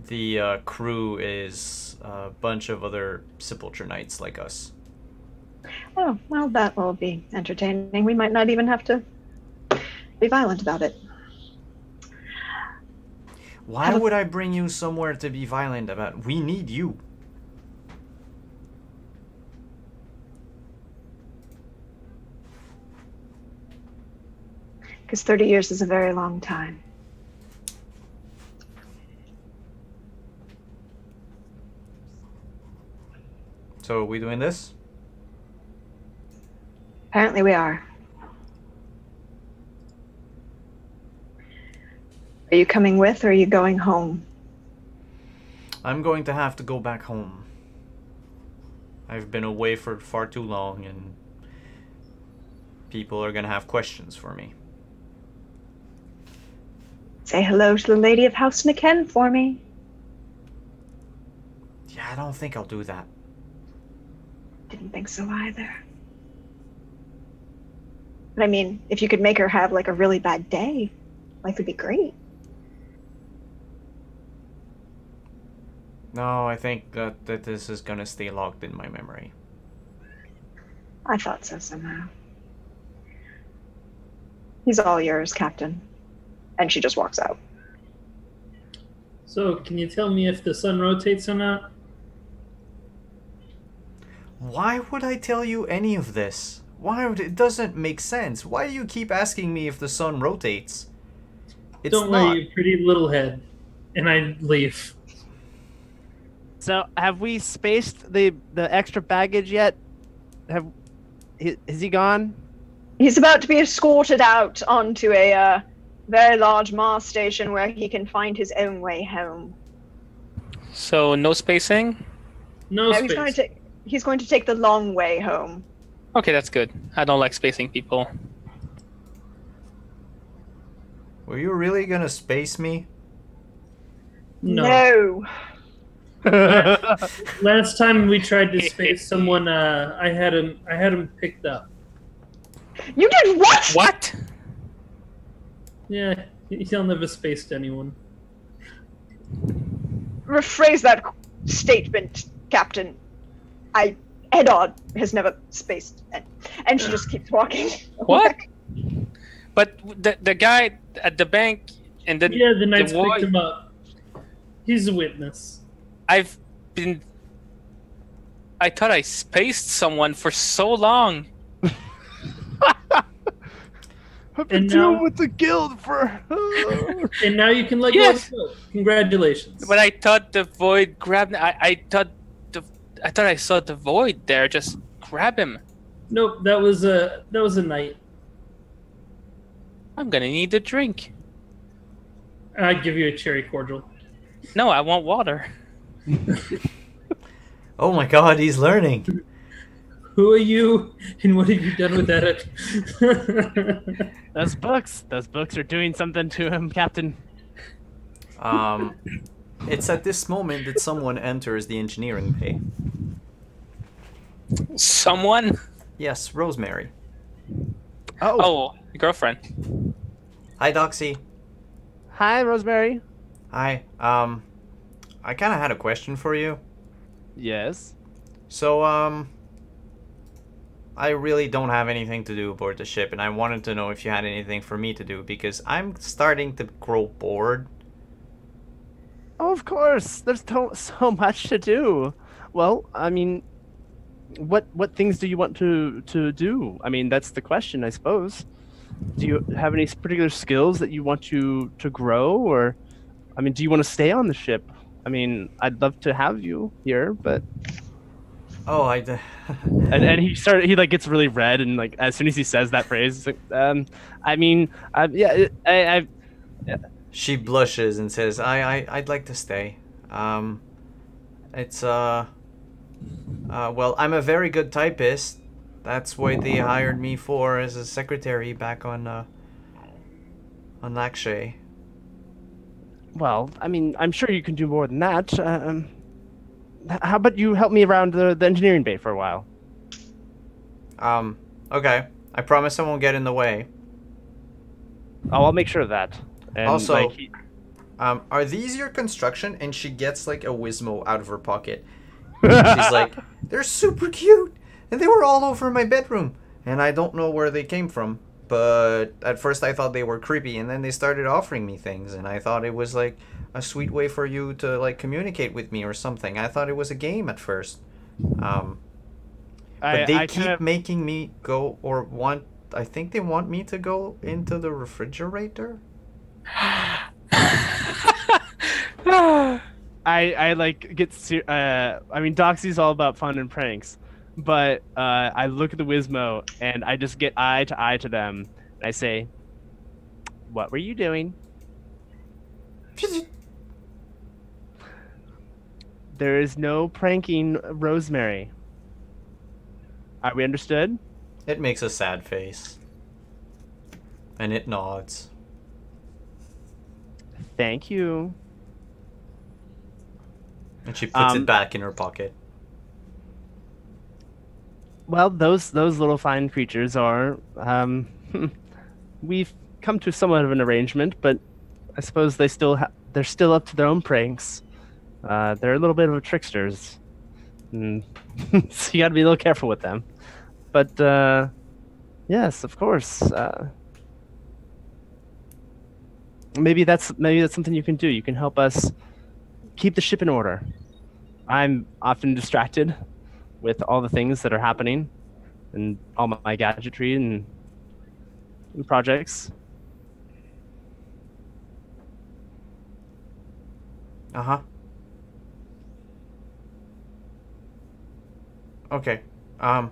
The crew is a bunch of other Sepulture Knights like us. Oh, well, that will be entertaining. We might not even have to be violent about it. Why would I bring you somewhere to be violent about? We need you. Because 30 years is a very long time. So are we doing this? Apparently we are. Are you coming with or are you going home? I'm going to have to go back home. I've been away for far too long and people are gonna have questions for me. Say hello to the lady of House McKen for me. Yeah, I don't think I'll do that. Didn't think so either. But I mean, if you could make her have like a really bad day, life would be great. No, I think that this is gonna stay locked in my memory. I thought so somehow. He's all yours, Captain. And she just walks out. So, can you tell me if the sun rotates or not? Why would I tell you any of this? Why would it doesn't make sense? Why do you keep asking me if the sun rotates? It's Don't not. worry, you pretty little head. And I leave. So, have we spaced the extra baggage yet? Is he gone? He's about to be escorted out onto a very large Mars station where he can find his own way home. So no spacing? No No, space. he's going to take the long way home. Okay, that's good. I don't like spacing people. Were you really gonna space me? No. Last time we tried to space someone, I had him picked up. You did what? What? Yeah, he'll never spaced anyone. Rephrase that statement, Captain. Edard has never spaced. And she just keeps walking. What? But the guy at the bank and then Yeah, the Knights boy- picked him up. He's a witness. I thought I spaced someone for so long. I've been been dealing dealing with the guild for. And now you can let Yes. go. Congratulations. But I thought the void grabbed. I thought I saw the void there. Just grab him. Nope, that was a knight. I'm gonna need a drink. I'd give you a cherry cordial. No, I want water. Oh my god, he's learning. Who are you, and what have you done with that? Those books are doing something to him, Captain. It's at this moment that someone enters the engineering bay. Someone? Yes, Rosemary. Oh, girlfriend. Hi, Doxy. Hi, Rosemary. Hi. I kind of had a question for you. Yes. So, I really don't have anything to do aboard the ship, and I wanted to know if you had anything for me to do, because I'm starting to grow bored. Oh, of course. There's so much to do. Well, I mean, what things do you want to do? I mean, that's the question, I suppose. Do you have any particular skills that you want to grow, or, I mean, do you want to stay on the ship? I mean, I'd love to have you here, but. Oh, and he like gets really red, and like as soon as he says that phrase, it's like, I mean, yeah. She blushes and says, I'd like to stay. It's, well, I'm a very good typist, That's what they hired me for as a secretary back on Lakshay. Well, I mean, I'm sure you can do more than that. How about you help me around the engineering bay for a while? Okay. I promise I won't get in the way. Oh, I'll make sure of that. And, Also, like, are these your construction? And she gets like a Wizmo out of her pocket. She's like, they're super cute, and they were all over my bedroom, and I don't know where they came from. But at first I thought they were creepy, and then they started offering me things, and I thought it was like a sweet way for you to like communicate with me or something. I thought it was a game at first. But they keep making me go or want. I think they want me to go into the refrigerator. I like get I mean, Doxy's all about fun and pranks, but I look at the Wizmo and I just get eye to them and I say, "What were you doing?" There is no pranking Rosemary. Are we understood? It makes a sad face. And it nods. Thank you. And she puts it back in her pocket. Well, those little fine creatures are. We've come to somewhat of an arrangement, but I suppose they're still up to their own pranks. They're a little bit of tricksters, so you got to be a little careful with them. But yes, of course. Maybe that's something you can do. You can help us keep the ship in order. I'm often distracted with all the things that are happening and all my gadgetry and projects. Uh-huh. Okay. I'm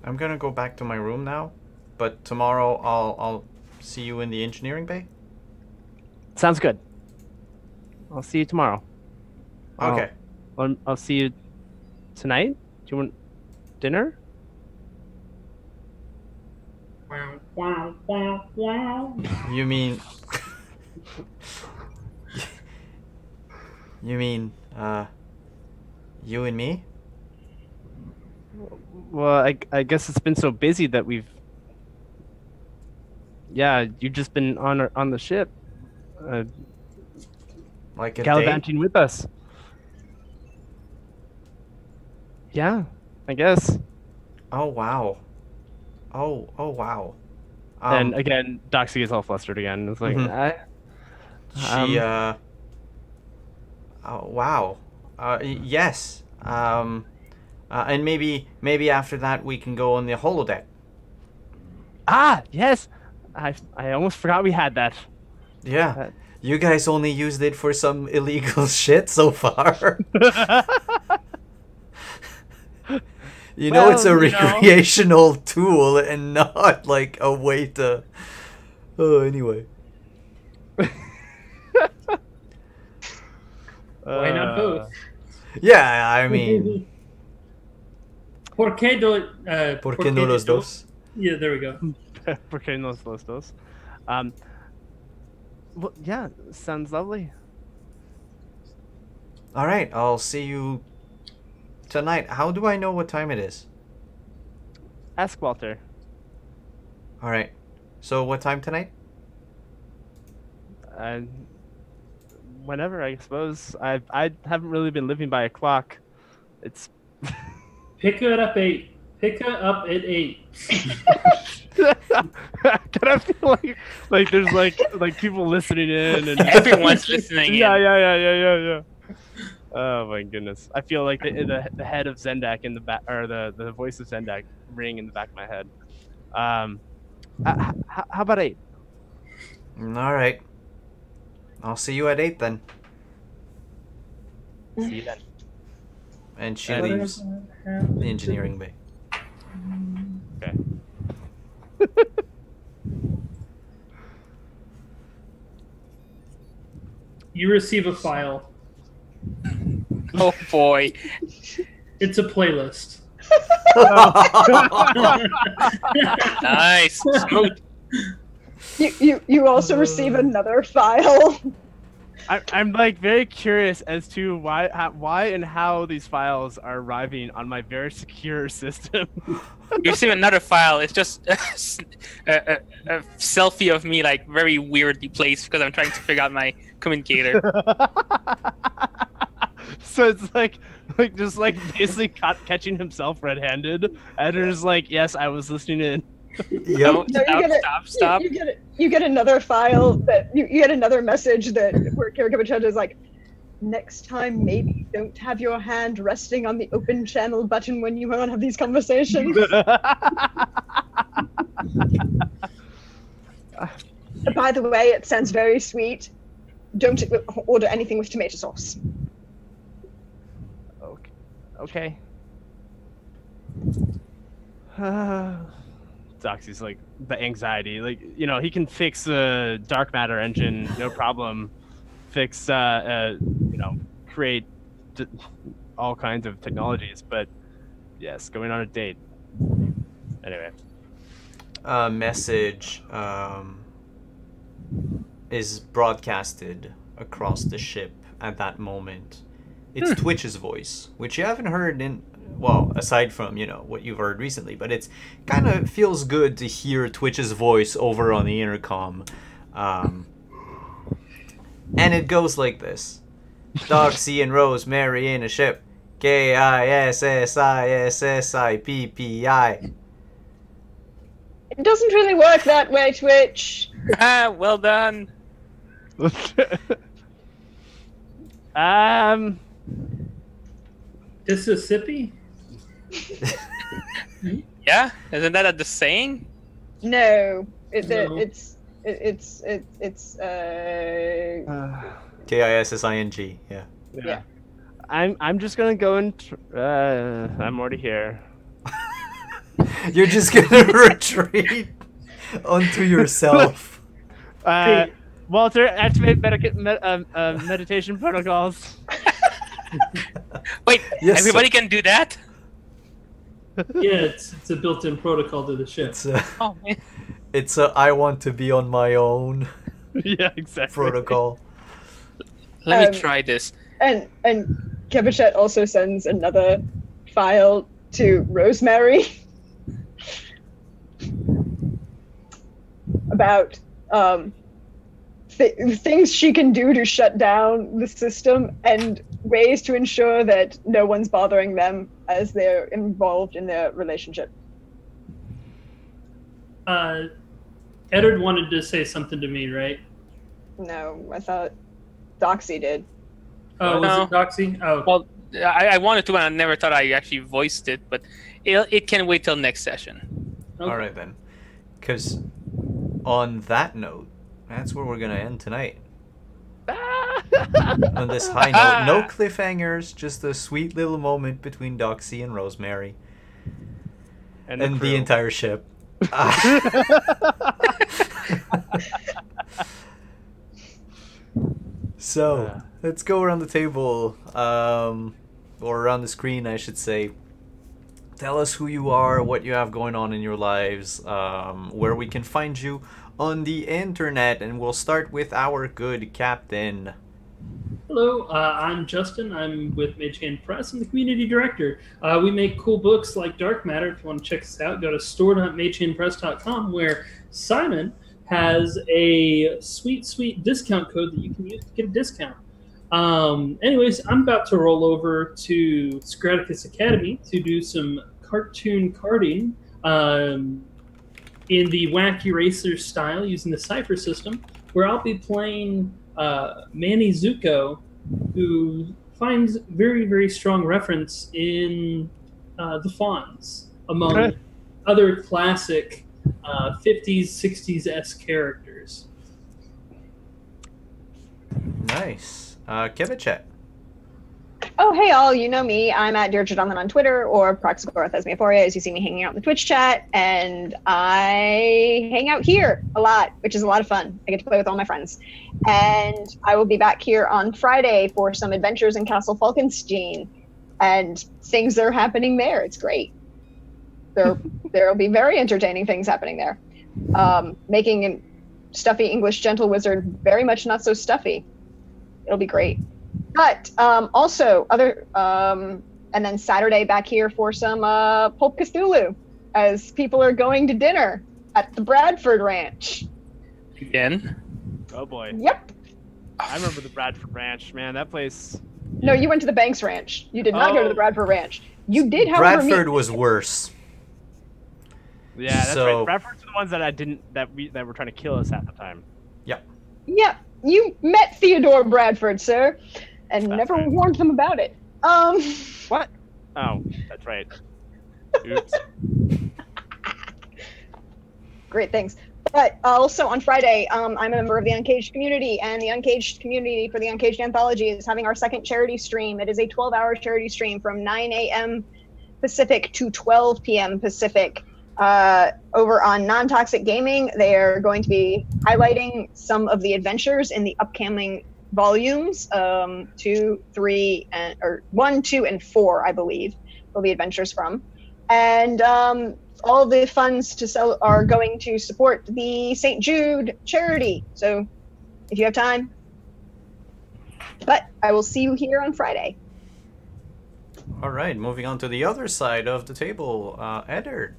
gonna go back to my room now, but tomorrow I'll see you in the engineering bay. Sounds good. I'll see you tomorrow. Okay. I'll see you tonight. Do you want dinner? You mean you mean you and me? Well, I guess it's been so busy that we've. Yeah, you've just been on the ship, Like a gallivanting date? with us. Yeah, I guess. Oh wow. Oh wow. And again, Doxy gets all flustered again. It's like, she oh wow. Yes. And maybe after that we can go on the holodeck. Yes. I almost forgot we had that. Yeah. You guys only used it for some illegal shit so far. Well, it's a recreational tool and not like a way to. Oh, anyway. Why not both? Yeah, I mean. ¿Por qué no los dos? Yeah, there we go. ¿Por qué no los dos? Well, yeah, sounds lovely. All right, I'll see you tonight. How do I know what time it is? Ask Walter. All right. So what time tonight? Whenever, I suppose. I haven't really been living by a clock. It's. Pick her up at 8. Can I feel like there's like people listening in and Everyone's listening in. Yeah. Oh my goodness! I feel like the head of Zendak in the back, or the voice of Zendak ring in the back of my head. How about 8? All right. I'll see you at 8 then. See you then. And she leaves the engineering bay. Okay. You receive a file. Oh boy. It's a playlist. Nice. Smooth. You also receive another file. I'm like very curious as to why and how these files are arriving on my very secure system. You receive another file. It's just a selfie of me, like very weirdly placed because I'm trying to figure out my communicator. So it's like just like basically catching himself red-handed, and it's like, yes, I was listening in. No, stop. You get another file that you get another message that where Kirikabachet is like, next time maybe don't have your hand resting on the open channel button when you want to have these conversations. By the way, it sounds very sweet. Don't order anything with tomato sauce. Okay. Doxy's like the anxiety, like, you know, he can fix a dark matter engine, no problem. Fix, you know, create all kinds of technologies, but yes, going on a date. Anyway. Message is broadcasted across the ship at that moment. It's Twitch's voice, which you haven't heard in, well, aside from, you know, what you've heard recently, but it's kind of feels good to hear Twitch's voice over on the intercom. And it goes like this. Doxy and Rosemary in a ship. KISSISSIPPI. It doesn't really work that way, Twitch. Well done. Mississippi? Yeah, isn't that the saying? No, No. it's KISSING, yeah. Yeah. I'm just gonna go and I'm already here. You're just gonna retreat onto yourself. Walter, activate meditation protocols. Wait, Yes, everybody can do that? Yeah, it's a built-in protocol to the ship. Oh, man. It's a I want to be on my own Yeah, exactly. protocol. Let me try this. and Kevichet also sends another file to Rosemary about things she can do to shut down the system and ways to ensure that no one's bothering them as they're involved in their relationship. Eddard wanted to say something to me, right? No, I thought Doxy did. Oh, No. was it Doxy? Oh, Well, I wanted to, and I never thought I actually voiced it, but it can wait till next session. okay. All right then, because on that note, that's where we're gonna end tonight. On this high note, no cliffhangers, just a sweet little moment between Doxy and Rosemary And and the entire ship. So let's go around the table, or around the screen, I should say. Tell us who you are, what you have going on in your lives, where we can find you on the internet, and we'll start with our good captain. Hello, I'm Justin. I'm with Mage Hand Press. I'm the community director. We make cool books like Dark Matter. If you want to check us out, go to store.magehandpress.com, where Simon has a sweet discount code that you can use to get a discount. Anyways, I'm about to roll over to Scraticus Academy to do some cartoon carding in the Wacky Racer style using the Cypher system, where I'll be playing Manny Zuko, who finds very strong reference in the Fawns, among other classic 50s, 60s-esque characters. Nice. Kevichet. Oh, hey all, you know me. I'm at Deirdre Donlan on Twitter, or Proxagora Thesmophoria, as you see me hanging out in the Twitch chat, and I hang out here a lot, which is a lot of fun. I get to play with all my friends. And I will be back here on Friday for some adventures in Castle Falkenstein, and things are happening there. It's great. There'll be very entertaining things happening there. Making a stuffy English gentle wizard very much not so stuffy. It'll be great. But also and then Saturday back here for some Pulp Cthulhu, as people are going to dinner at the Bradford Ranch. Again? Oh boy. Yep. I remember the Bradford Ranch, man. That place. No, you went to the Banks Ranch. You did not go to the Bradford Ranch. You did, however, Bradford was worse. Yeah, that's So- right. Bradford's the ones that that were trying to kill us half the time. Yep. Yeah, you met Theodore Bradford, sir, and That's never right. warned them about it. What? Oh, that's right. Oops. Great things. But also on Friday, I'm a member of the Uncaged community, and the Uncaged community for the Uncaged Anthology is having our second charity stream. It is a 12-hour charity stream from 9 a.m. Pacific to 12 p.m. Pacific. Over on Non-Toxic Gaming, they are going to be highlighting some of the adventures in the upcoming volumes, 2, 3, or 1, 2, and 4, I believe, will be adventures from. And all the funds to sell are going to support the St. Jude charity. So if you have time. But I will see you here on Friday. All right, moving on to the other side of the table, Eddard.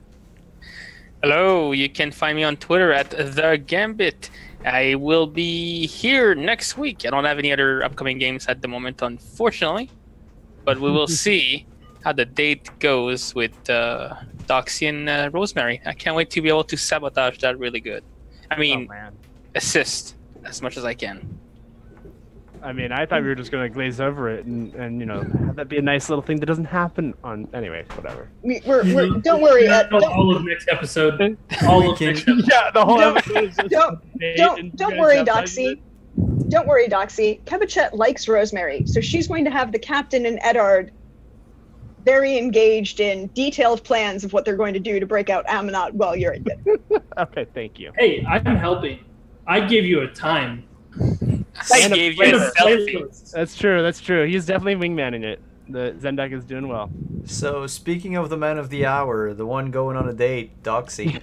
Hello, you can find me on Twitter at The Gambit. I will be here next week. I don't have any other upcoming games at the moment, unfortunately. But we will see how the date goes with Doxy and Rosemary. I can't wait to be able to sabotage that really good. I mean, Oh man. assist as much as I can. I mean, I thought we were just gonna glaze over it and you know have that be a nice little thing that doesn't happen on. Anyway, whatever. We're don't worry. All of next episode. All of can- next episode. Yeah, the whole Don't- episode is just Don't worry, Doxy. Don't worry, Doxy. Kevichet likes Rosemary, so she's going to have the captain and Eddard very engaged in detailed plans of what they're going to do to break out Amonot while you're at dinner. Okay, thank you. Hey, I'm helping. I give you a time. I And a gave you And a a selfie. playlist. That's true. That's true. He's definitely wingmanning it. The Zendak is doing well. So, speaking of the man of the hour, the one going on a date, Doxy.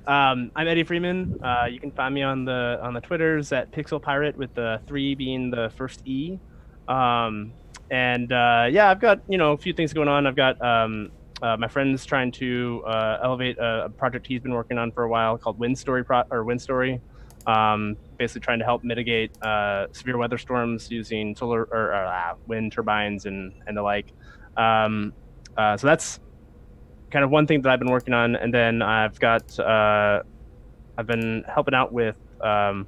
I'm Eddie Freeman. You can find me on the Twitters at Pixel Pirate with the 3 being the first E. Yeah, I've got a few things going on. I've got my friend's trying to elevate a project he's been working on for a while called Wind Story. Basically trying to help mitigate severe weather storms using solar or wind turbines and the like. So that's kind of one thing that I've been working on, and then I've been helping out with doing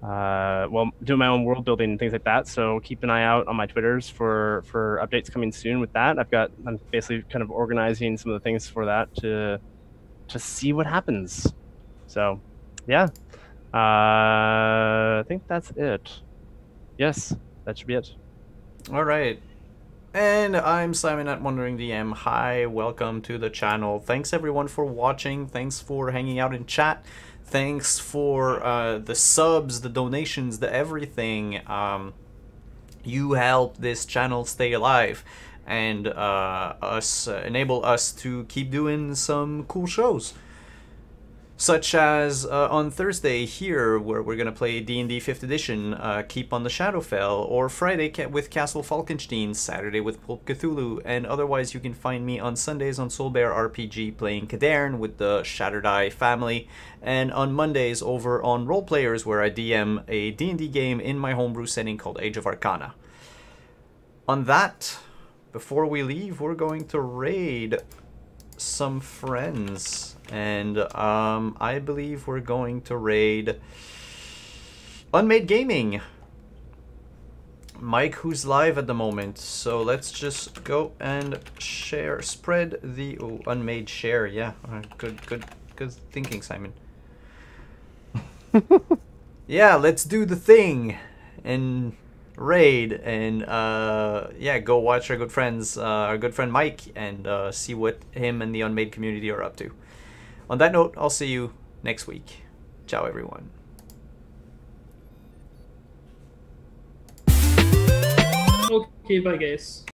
my own world building and things like that. So keep an eye out on my Twitters for updates coming soon with that. I'm basically kind of organizing some of the things for that to see what happens. So yeah, I think that's it. Yes, that should be it. All right. And I'm Simon at Wandering DM. Hi, welcome to the channel. Thanks everyone for watching. Thanks for hanging out in chat. Thanks for the subs, the donations, the everything. You help this channel stay alive and enable us to keep doing some cool shows. Such as on Thursday here, where we're going to play D&D 5th edition, Keep on the Shadowfell, or Friday with Castle Falkenstein, Saturday with Pulp Cthulhu, and otherwise you can find me on Sundays on Soulbear RPG playing Cadarn with the Shattered Eye family, and on Mondays over on Role Players, where I DM a D&D game in my homebrew setting called Age of Arcana. On that, before we leave, we're going to raid some friends, and I believe we're going to raid Unmade Gaming, Mike, who's live at the moment. So let's just go and spread the Unmade share. Yeah, good thinking, Simon. Yeah, let's do the thing and raid, and yeah, go watch our good friend Mike, and see what him and the Unmade community are up to. On that note, I'll see you next week. Ciao, everyone. Okay, bye guys.